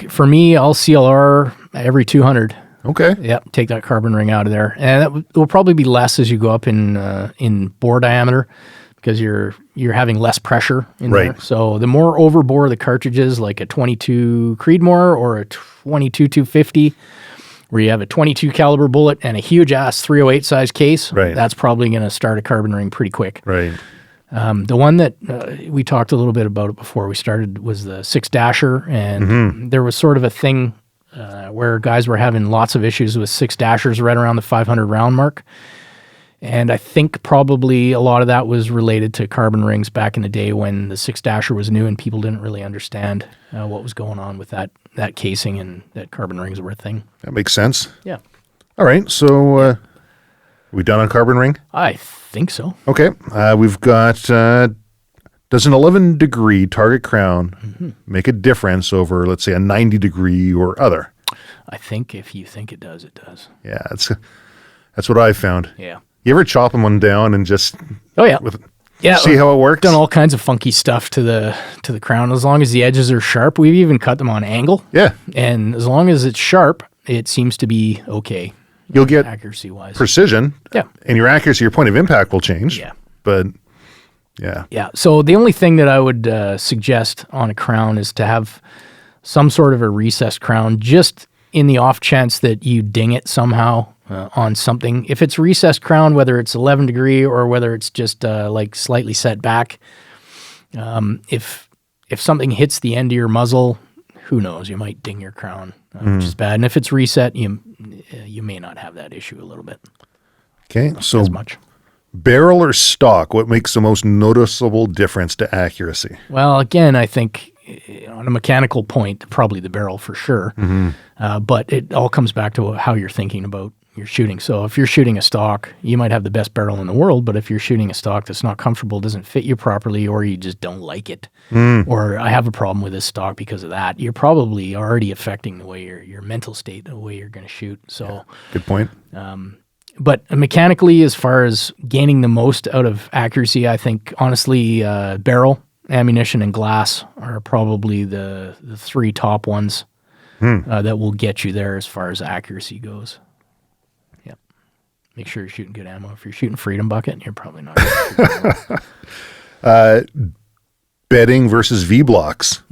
For me, I'll CLR every 200.
Okay.
Yep, take that carbon ring out of there. And that will probably be less as you go up in bore diameter because you're having less pressure in there. So the more over bore the cartridge is, like a 22 Creedmoor or a 22 250, where you have a 22 caliber bullet and a huge ass 308 size case, that's probably going to start a carbon ring pretty quick.
Right.
The one that we talked a little bit about it before we started was the 6-dasher, and there was sort of a thing where guys were having lots of issues with 6-dashers right around the 500 round mark. And I think probably a lot of that was related to carbon rings back in the day when the 6-dasher was new and people didn't really understand what was going on with that casing, and that carbon rings were a thing.
That makes sense.
Yeah.
All right. So are we done on carbon ring?
I think so.
Okay. We've got, does an 11 degree target crown make a difference over, let's say, a 90 degree or other?
I think if you think it does, it does.
Yeah, that's what I found.
Yeah.
You ever chop them one down and just see how it works?
Done all kinds of funky stuff to the crown. As long as the edges are sharp, we've even cut them on angle.
Yeah.
And as long as it's sharp, it seems to be okay.
You'll get
accuracy-wise
precision. Yeah. And your accuracy, your point of impact will change.
Yeah.
But yeah.
Yeah. So the only thing that I would suggest on a crown is to have some sort of a recessed crown, just in the off chance that you ding it somehow on something. If it's recessed crown, whether it's 11 degree or whether it's just like slightly set back, if something hits the end of your muzzle, who knows? You might ding your crown, which is bad. And if it's reset, you may not have that issue a little bit.
Okay, so
as much.
barrel or stock, what makes the most noticeable difference to accuracy?
Well, again, I think on a mechanical point, probably the barrel for sure. But it all comes back to how you're thinking about your shooting. So if you're shooting a stock, you might have the best barrel in the world, but if you're shooting a stock that's not comfortable, doesn't fit you properly, or you just don't like it, or I have a problem with this stock because of that, you're probably already affecting the way your mental state, the way you're going to shoot. So,
Good point.
but mechanically, as far as gaining the most out of accuracy, I think honestly, barrel, ammunition, and glass are probably the three top ones that will get you there as far as accuracy goes. Yep. Make sure you're shooting good ammo. If you're shooting Freedom Bucket, you're probably not going to
Bedding versus V-blocks.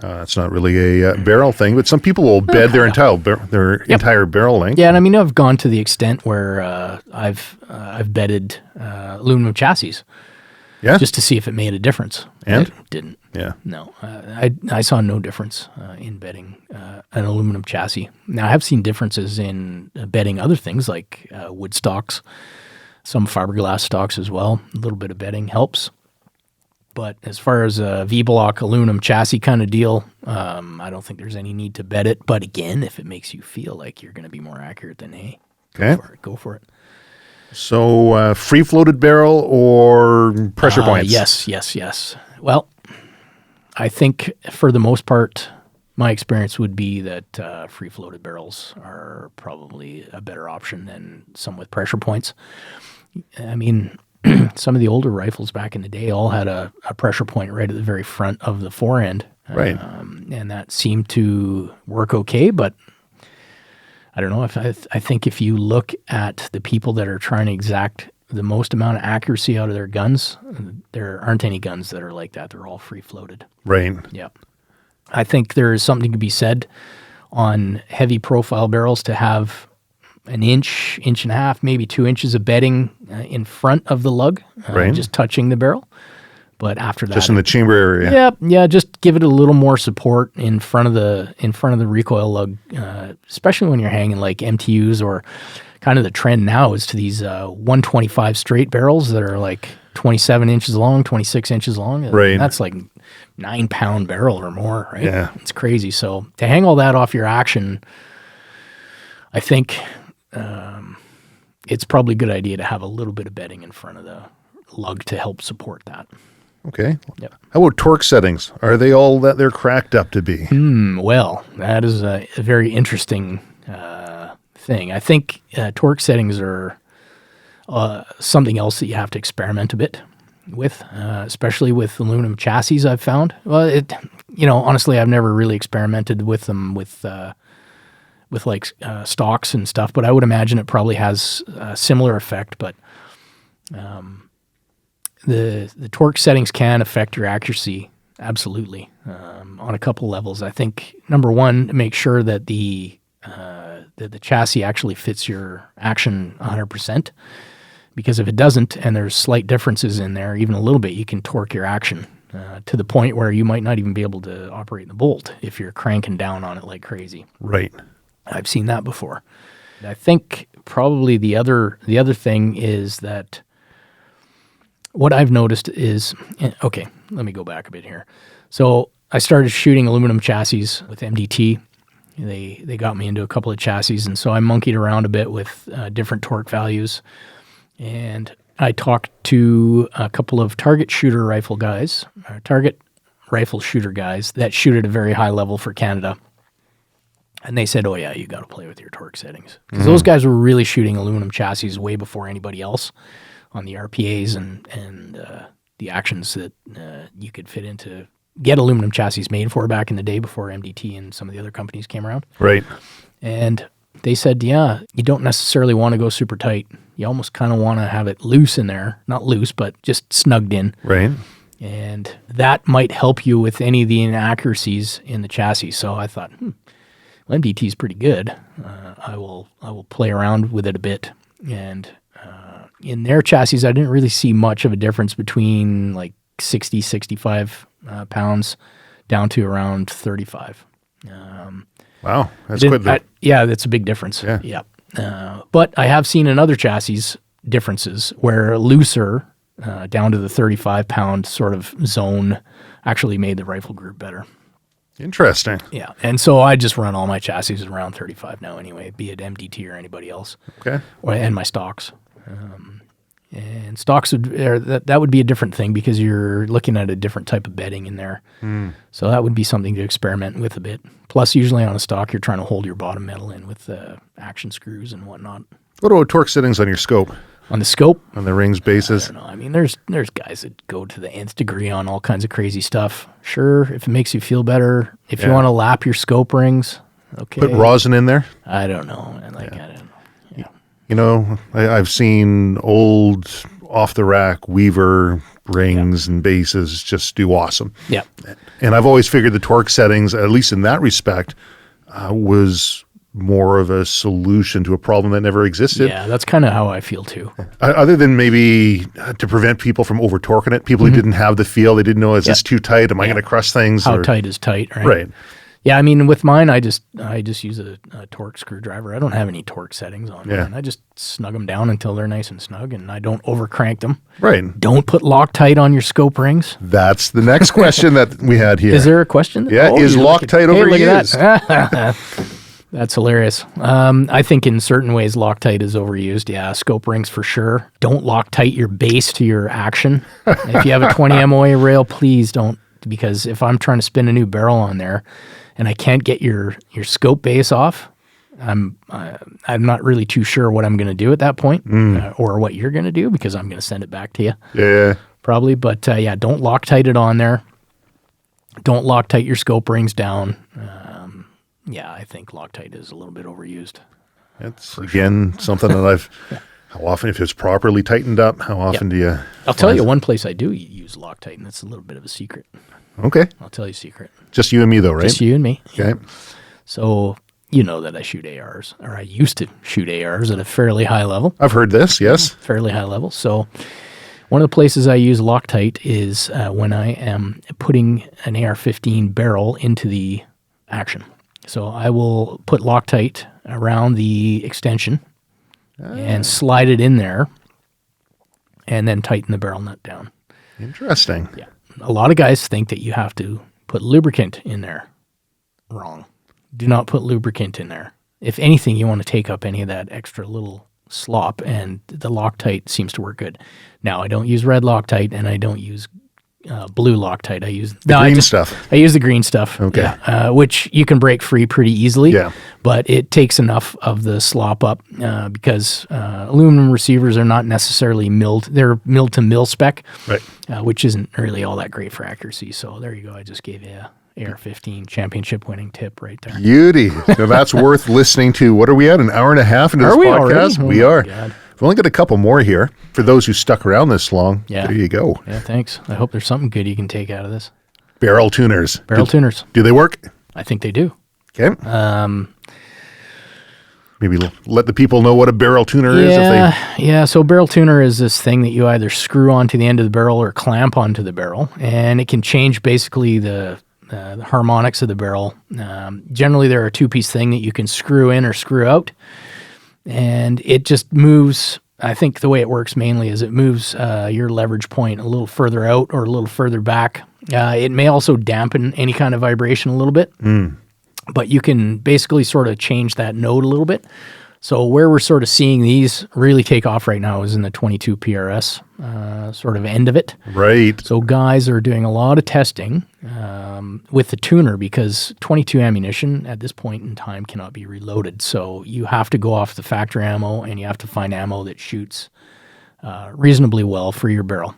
It's not really a barrel thing, but some people will bed their entire barrel length.
Yeah, and I mean, I've gone to the extent where I've bedded aluminum chassis.
Yeah?
Just to see if it made a difference.
And?
It didn't.
Yeah.
No. I saw no difference in bedding an aluminum chassis. Now, I have seen differences in bedding other things like wood stocks, some fiberglass stocks as well. A little bit of bedding helps. But as far as a V-block aluminum chassis kind of deal, I don't think there's any need to bed it. But again, if it makes you feel like you're going to be more accurate, then hey, go for it.
So free-floated barrel or pressure points?
Yes. Well, I think for the most part, my experience would be that free-floated barrels are probably a better option than some with pressure points. I mean, some of the older rifles back in the day all had a pressure point right at the very front of the forend.
Right.
And that seemed to work okay, but I don't know. I think if you look at the people that are trying to exact the most amount of accuracy out of their guns, there aren't any guns that are like that. They're all free-floated.
Right.
Yep. I think there is something to be said on heavy profile barrels to have an inch and a half, maybe 2 inches of bedding in front of the lug, just touching the barrel. But after that,
just in the chamber area.
Yeah, just give it a little more support in front of the recoil lug, especially when you're hanging like MTUs, or kind of the trend now is to these 125 straight barrels that are like 27 inches long, 26 inches long.
Right.
That's like 9-pound barrel or more, right?
Yeah.
It's crazy. So to hang all that off your action, I think it's probably a good idea to have a little bit of bedding in front of the lug to help support that.
Okay.
Yep.
How about torque settings? Are they all that they're cracked up to be?
Well, that is a very interesting thing. I think torque settings are something else that you have to experiment a bit with, especially with aluminum chassis, I've found. Well, honestly, I've never really experimented with them with stocks and stuff, but I would imagine it probably has a similar effect, but the torque settings can affect your accuracy, absolutely, on a couple levels. I think, number one, make sure that the chassis actually fits your action 100%, because if it doesn't, and there's slight differences in there, even a little bit, you can torque your action to the point where you might not even be able to operate the bolt if you're cranking down on it like crazy.
Right.
I've seen that before. I think probably the other thing is that what I've noticed is, okay, let me go back a bit here. So I started shooting aluminum chassis with MDT. They got me into a couple of chassis, and so I monkeyed around a bit with different torque values. And I talked to a couple of target rifle shooter guys that shoot at a very high level for Canada. And they said, oh yeah, you got to play with your torque settings. Because those guys were really shooting aluminum chassis way before anybody else on the RPAs and the actions that you could fit into, get aluminum chassis made for back in the day before MDT and some of the other companies came around.
Right.
And they said, yeah, you don't necessarily want to go super tight. You almost kind of want to have it loose in there. Not loose, but just snugged in.
Right.
And that might help you with any of the inaccuracies in the chassis. So I thought, MDT is pretty good. I will play around with it a bit. And in their chassis, I didn't really see much of a difference between like 60, 65 pounds down to around 35.
Wow, that's good.
Yeah, that's a big difference.
Yeah.
But I have seen in other chassis differences where looser, down to the 35-pound sort of zone, actually made the rifle group better.
Interesting.
Yeah, and so I just run all my chassis around 35 now anyway, be it MDT or anybody else.
Okay.
And my stocks. And stocks that would be a different thing because you're looking at a different type of bedding in there. So that would be something to experiment with a bit. Plus, usually on a stock, you're trying to hold your bottom metal in with action screws and whatnot.
What about torque settings on your scope?
On the scope?
On the rings bases?
I don't know. I mean, there's guys that go to the nth degree on all kinds of crazy stuff. Sure, if it makes you feel better. If you want to lap your scope rings, okay.
Put rosin in there?
I don't know. I don't know. Yeah.
You know, I've seen old off-the-rack Weaver rings and bases just do awesome.
Yeah.
And I've always figured the torque settings, at least in that respect, was more of a solution to a problem that never existed.
Yeah, that's kind of how I feel too.
Other than maybe to prevent people from over-torquing it, people who didn't have the feel, they didn't know, is this too tight? Am I going to crush things?
How tight is tight, right?
Right.
Yeah, I mean, with mine, I just use a torque screwdriver. I don't have any torque settings on mine. I just snug them down until they're nice and snug, and I don't overcrank them.
Right.
Don't put Loctite on your scope rings.
That's the next question that we had here.
Is there a question?
Yeah, is Loctite overused?
Hey, look at that. That's hilarious. I think in certain ways Loctite is overused. Yeah, scope rings for sure. Don't Loctite your base to your action. If you have a 20 MOA rail, please don't, because if I'm trying to spin a new barrel on there and I can't get your scope base off, I'm not really too sure what I'm going to do at that point, or what you're going to do, because I'm going to send it back to you.
Yeah.
Probably, but don't Loctite it on there. Don't Loctite your scope rings down. I think Loctite is a little bit overused.
That's, again, something that how often, if it's properly tightened up, how often do you...
I'll tell you one place I do use Loctite, and it's a little bit of a secret.
Okay.
I'll tell you a secret.
Just you and me, though, right?
Just you and me.
Okay.
So, you know that I shoot ARs, or I used to shoot ARs at a fairly high level.
I've heard this, yes.
Fairly high level. So, one of the places I use Loctite is when I am putting an AR-15 barrel into the action. So I will put Loctite around the extension and slide it in there, and then tighten the barrel nut down.
Interesting.
Yeah. A lot of guys think that you have to put lubricant in there. Wrong. Do not put lubricant in there. If anything, you want to take up any of that extra little slop, and the Loctite seems to work good. Now, I don't use red Loctite, and I don't use blue Loctite. I use the
green stuff.
I use the green stuff.
Okay.
Which you can break free pretty easily.
Yeah.
But it takes enough of the slop up because aluminum receivers are not necessarily milled. They're milled to mil spec,
Right.
Which isn't really all that great for accuracy. So there you go. I just gave you a AR-15 championship winning tip right there.
Beauty. Now that's worth listening to. What are we at? An hour and a half into this podcast?
Already?
We
Oh
are.
God.
We've only got a couple more here. For those who stuck around this long,
Yeah.
there you go.
Yeah, thanks. I hope there's something good you can take out of this.
Barrel tuners.
Barrel tuners.
Do they work?
I think they do.
Okay. Maybe let the people know what a barrel tuner is.
Yeah. So barrel tuner is this thing that you either screw onto the end of the barrel or clamp onto the barrel, and it can change basically the harmonics of the barrel. Generally, they're a two-piece thing that you can screw in or screw out, and it just moves. I think the way it works mainly is it moves your leverage point a little further out or a little further back. It may also dampen any kind of vibration a little bit, but you can basically sort of change that node a little bit. So where we're sort of seeing these really take off right now is in the 22 PRS sort of end of it.
Right.
So guys are doing a lot of testing with the tuner because 22 ammunition at this point in time cannot be reloaded. So you have to go off the factory ammo, and you have to find ammo that shoots reasonably well for your barrel,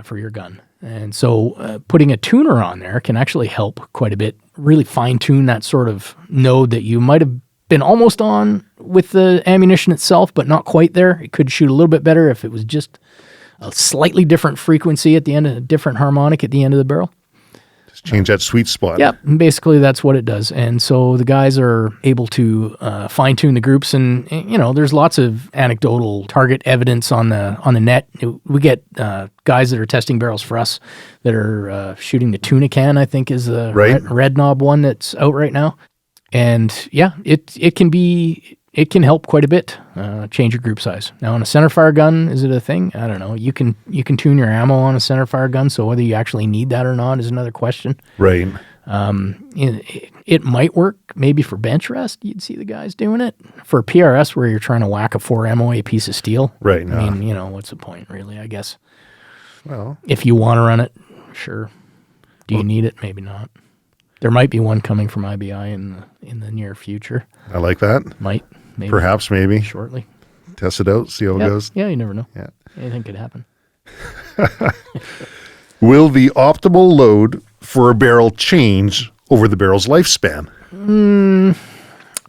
for your gun. And so putting a tuner on there can actually help quite a bit, really fine-tune that sort of node that you might have been almost on with the ammunition itself, but not quite there. It could shoot a little bit better if it was just a slightly different frequency at the end, a different harmonic at the end of the barrel.
Just change that sweet spot.
Yeah, basically that's what it does. And so the guys are able to fine-tune the groups, and you know, there's lots of anecdotal target evidence on the net. We get guys that are testing barrels for us that are shooting the tuna can, I think is the
Right.
red knob one that's out right now. And yeah, it can be it can help quite a bit, change your group size. Now, on a centerfire gun, is it a thing? I don't know. You can tune your ammo on a centerfire gun, so whether you actually need that or not is another question.
Right.
It might work maybe for bench rest. You'd see the guys doing it. For PRS, where you're trying to whack a 4 MOA piece of steel.
Right.
I mean, what's the point, really, I guess?
Well,
if you want to run it, sure. Do you need it? Maybe not. There might be one coming from IBI in the near future.
I like that.
Maybe.
Perhaps, maybe.
Shortly.
Test it out, see how it goes.
Yeah, you never know.
Yeah.
Anything could happen.
Will the optimal load for a barrel change over the barrel's lifespan?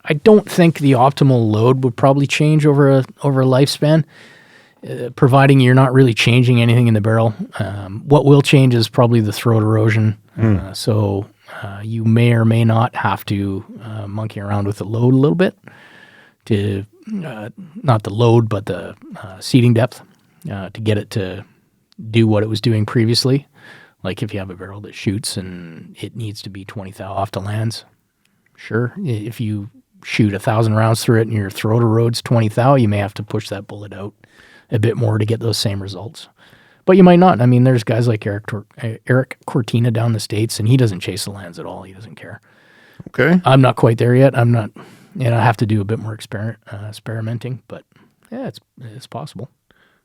I don't think the optimal load would probably change over a lifespan, providing you're not really changing anything in the barrel. What will change is probably the throat erosion. So you may or may not have to monkey around with the load a little bit to not the load, but the seating depth to get it to do what it was doing previously. Like if you have a barrel that shoots and it needs to be 20 thou off the lands, sure. If you shoot 1,000 rounds through it and your throat erodes 20 thou, you may have to push that bullet out a bit more to get those same results. But you might not. I mean, there's guys like Eric Cortina down the States, and he doesn't chase the lands at all. He doesn't care.
Okay.
I'm not quite there yet. I'm not, I have to do a bit more experimenting, but yeah, it's possible.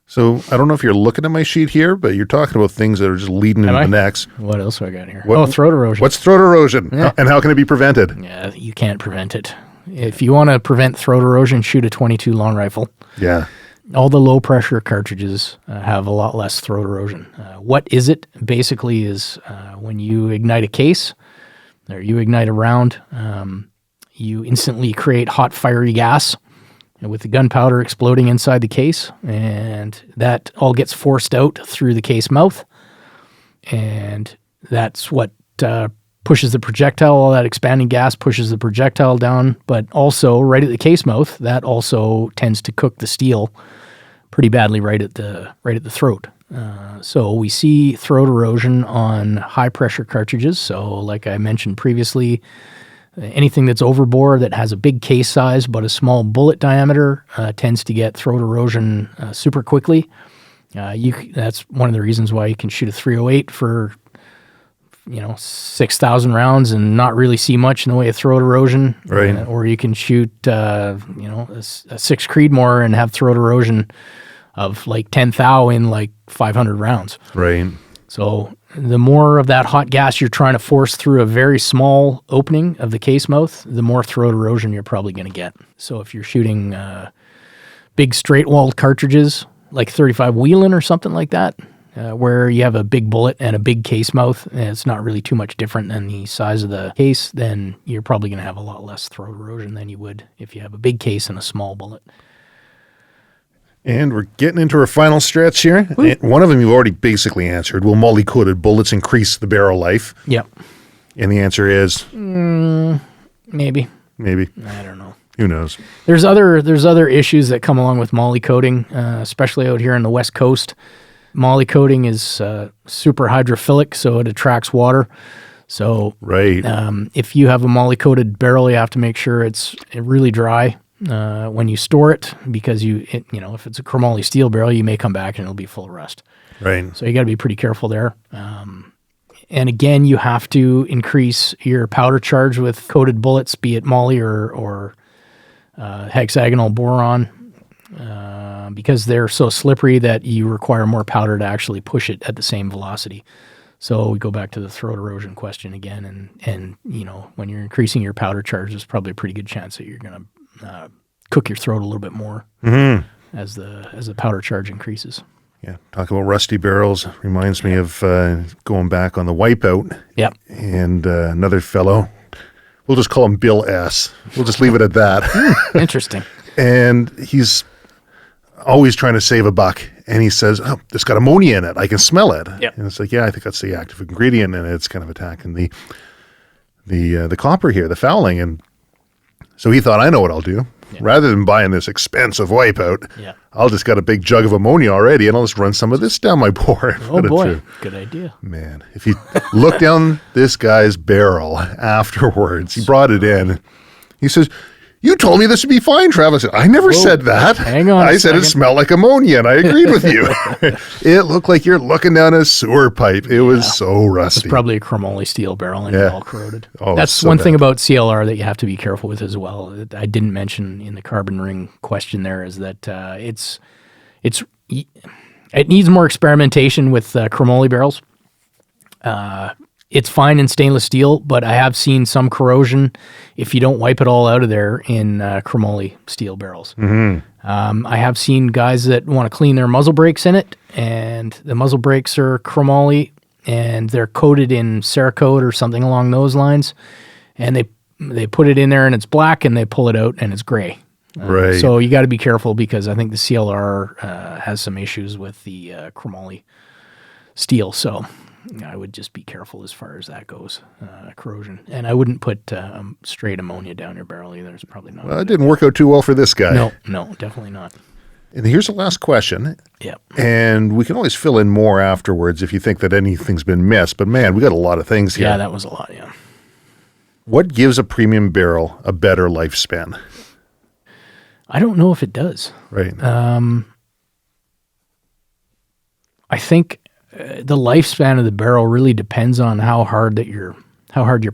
So I don't know if you're looking at my sheet here, but you're talking about things that are just leading into the next.
What else do I got here? Throat erosion.
What's throat erosion?
Yeah.
And how can it be prevented?
Yeah, you can't prevent it. If you want to prevent throat erosion, shoot a .22 long rifle.
Yeah.
All the low pressure cartridges have a lot less throat erosion. What is it? Basically is when you ignite a case or you ignite a round, you instantly create hot fiery gas with the gunpowder exploding inside the case, and that all gets forced out through the case mouth, and that's what pushes the projectile. All that expanding gas pushes the projectile down, but also right at the case mouth, that also tends to cook the steel pretty badly right at the throat. So we see throat erosion on high pressure cartridges. So like I mentioned previously, anything that's overbore that has a big case size but a small bullet diameter tends to get throat erosion super quickly. That's one of the reasons why you can shoot a .308 for 6,000 rounds and not really see much in the way of throat erosion.
Right.
Or you can shoot a 6 Creedmoor and have throat erosion of like 10 thou in like 500 rounds.
Right.
So the more of that hot gas you're trying to force through a very small opening of the case mouth, the more throat erosion you're probably going to get. So if you're shooting big straight-walled cartridges, like 35 Wheelin or something like that, where you have a big bullet and a big case mouth, and it's not really too much different than the size of the case, then you're probably going to have a lot less throat erosion than you would if you have a big case and a small bullet.
And we're getting into our final stretch here. One of them you've already basically answered. Will moly-coated bullets increase the barrel life?
Yep.
And the answer is?
Maybe.
Maybe.
I don't know.
Who knows?
There's other issues that come along with moly coating, especially out here on the West Coast. Moly coating is super hydrophilic, so it attracts water. So
right.
If you have a moly coated barrel, you have to make sure it's really dry when you store it, because if it's a chromoly steel barrel, you may come back and it'll be full of rust.
Right.
So you got to be pretty careful there. And again, you have to increase your powder charge with coated bullets, be it moly or hexagonal boron, because they're so slippery that you require more powder to actually push it at the same velocity. So we go back to the throat erosion question again, and when you're increasing your powder charge, there's probably a pretty good chance that you're going to cook your throat a little bit more as the powder charge increases.
Yeah, talk about rusty barrels reminds me of going back on the Wipeout.
Yep.
And another fellow, we'll just call him Bill S. We'll just leave it at that.
Interesting.
And he's always trying to save a buck. And he says, "Oh, it's got ammonia in it. I can smell it."
Yep.
And it's like, yeah, I think that's the active ingredient, and it's kind of attacking the copper here, the fouling. And so he thought, I know what I'll do. Yeah. Rather than buying this expensive Wipeout, I'll just got a big jug of ammonia already, and I'll just run some of this down my bore.
Oh boy, good idea.
Man, if you look down this guy's barrel afterwards, he brought it in. He says, You told me this would be fine, Travis. I never said that.
Hang on.
I said it smelled like ammonia, and I agreed with you. It looked like you're looking down a sewer pipe. It was so rusty.
It's probably a chromoly steel barrel and all corroded.
Oh,
that's
so
one
bad.
thing about CLR that you have to be careful with as well. That I didn't mention in the carbon ring question there is that it needs more experimentation with chromoly barrels. It's fine in stainless steel, but I have seen some corrosion if you don't wipe it all out of there in chromoly steel barrels. I have seen guys that want to clean their muzzle brakes in it, and the muzzle brakes are chromoly, and they're coated in Cerakote or something along those lines, and they put it in there and it's black, and they pull it out and it's gray.
Right.
So you got to be careful because I think the CLR has some issues with the chromoly steel. So I would just be careful as far as that goes, corrosion. And I wouldn't put straight ammonia down your barrel either. It's probably not.
Well, it didn't work out too well for this guy.
No, definitely not.
And here's the last question.
Yeah.
And we can always fill in more afterwards if you think that anything's been missed. But man, we got a lot of things here.
Yeah, that was a lot, yeah.
What gives a premium barrel a better lifespan?
I don't know if it does.
Right.
I think the lifespan of the barrel really depends on how hard you're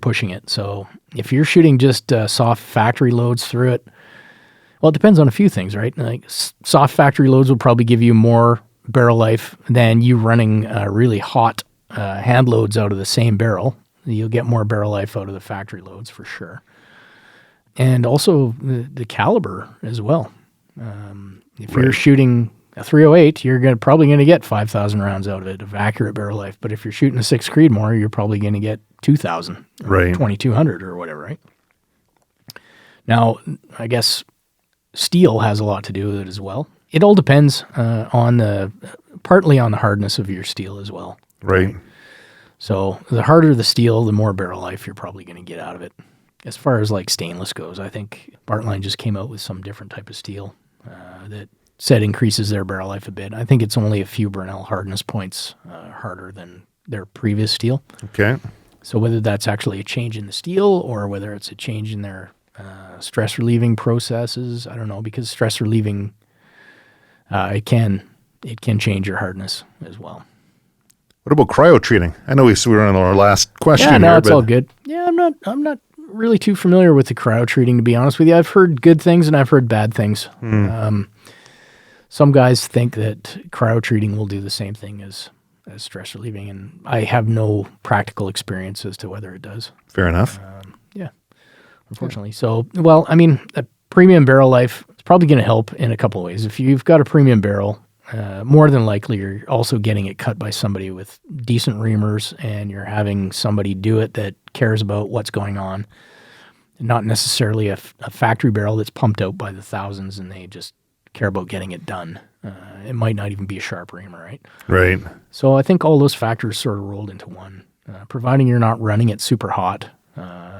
pushing it. So if you're shooting just soft factory loads through it, well, it depends on a few things, right? Like soft factory loads will probably give you more barrel life than you running really hot hand loads out of the same barrel. You'll get more barrel life out of the factory loads for sure. And also the caliber as well. If you're shooting a 308, you're probably going to get 5,000 rounds out of it of accurate barrel life. But if you're shooting a 6 Creedmoor, you're probably going to get 2,000,
right?
2,200 or whatever, right? Now, I guess steel has a lot to do with it as well. It all depends partly on the hardness of your steel as well.
Right.
So the harder the steel, the more barrel life you're probably going to get out of it. As far as like stainless goes, I think Bartline just came out with some different type of steel that said increases their barrel life a bit. I think it's only a few Burnell hardness points harder than their previous steel.
Okay. So
whether that's actually a change in the steel or whether it's a change in their stress relieving processes, I don't know, because stress relieving it can change your hardness as well.
What about cryo-treating? I know we were on our last question.
Yeah, no, it's all good. Yeah, I'm not really too familiar with the cryo-treating, to be honest with you. I've heard good things and I've heard bad things. Some guys think that cryo-treating will do the same thing as stress relieving, and I have no practical experience as to whether it does.
Fair enough.
Yeah, unfortunately. So, well, I mean, a premium barrel life is probably going to help in a couple of ways. If you've got a premium barrel, more than likely you're also getting it cut by somebody with decent reamers, and you're having somebody do it that cares about what's going on, not necessarily a factory barrel that's pumped out by the thousands and they just care about getting it done. It might not even be a sharp reamer, right?
Right.
So I think all those factors sort of rolled into one. Providing you're not running it super hot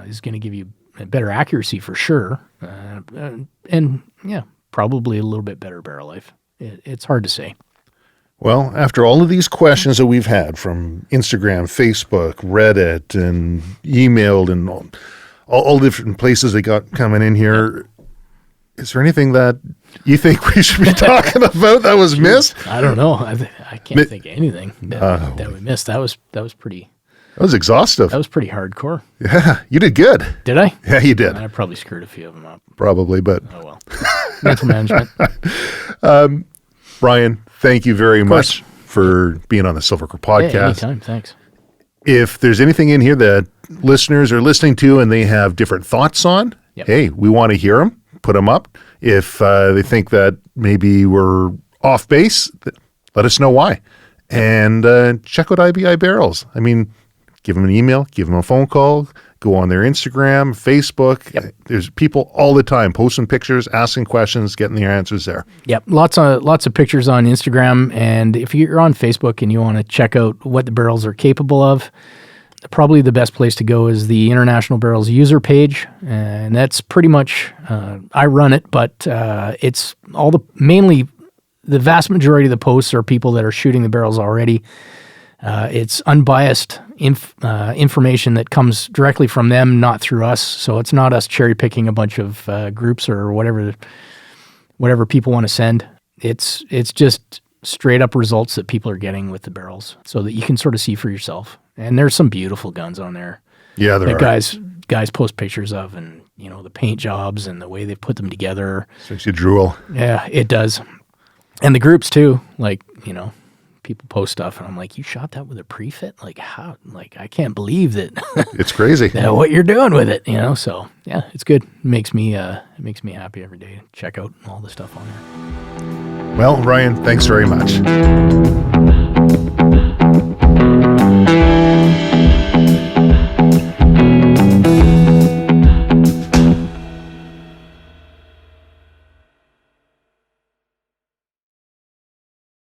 is going to give you a better accuracy for sure. And yeah, probably a little bit better barrel life. It's hard to say.
Well, after all of these questions that we've had from Instagram, Facebook, Reddit, and emailed, and all different places they got coming in here, is there anything that you think we should be talking about that was missed?
I don't know. I can't think of anything that we missed. That was pretty.
That was exhaustive.
That was pretty hardcore.
Yeah, you did good.
Did I?
Yeah, you did.
I probably screwed a few of them up.
Probably, but
Oh well. Mental management.
Brian, thank you very much for being on the Silvercore Podcast.
Yeah, anytime. Thanks.
If there's anything in here that listeners are listening to and they have different thoughts on, hey, we want to hear them. Put them up. If they think that maybe we're off base, let us know why. And check out IBI Barrels. I mean, give them an email, give them a phone call, go on their Instagram, Facebook.
Yep.
There's people all the time posting pictures, asking questions, getting their answers there.
Yep, lots of pictures on Instagram. And if you're on Facebook and you want to check out what the barrels are capable of, probably the best place to go is the International Barrels user page, and that's pretty much I run it, but it's mainly the vast majority of the posts are people that are shooting the barrels already. It's unbiased information that comes directly from them, not through us. So it's not us cherry picking a bunch of groups or whatever people want to send. It's just straight up results that people are getting with the barrels, so that you can sort of see for yourself. And there's some beautiful guns on there.
Yeah, there
that
are.
Guys post pictures of, and the paint jobs and the way they put them together.
Makes you drool.
Yeah, it does. And the groups too, people post stuff, and I'm like, you shot that with a pre-fit? Like, how? Like, I can't believe that.
It's crazy.
What you're doing with it, So yeah, it's good. It makes me happy every day to check out all the stuff on there.
Well, Ryan, thanks very much.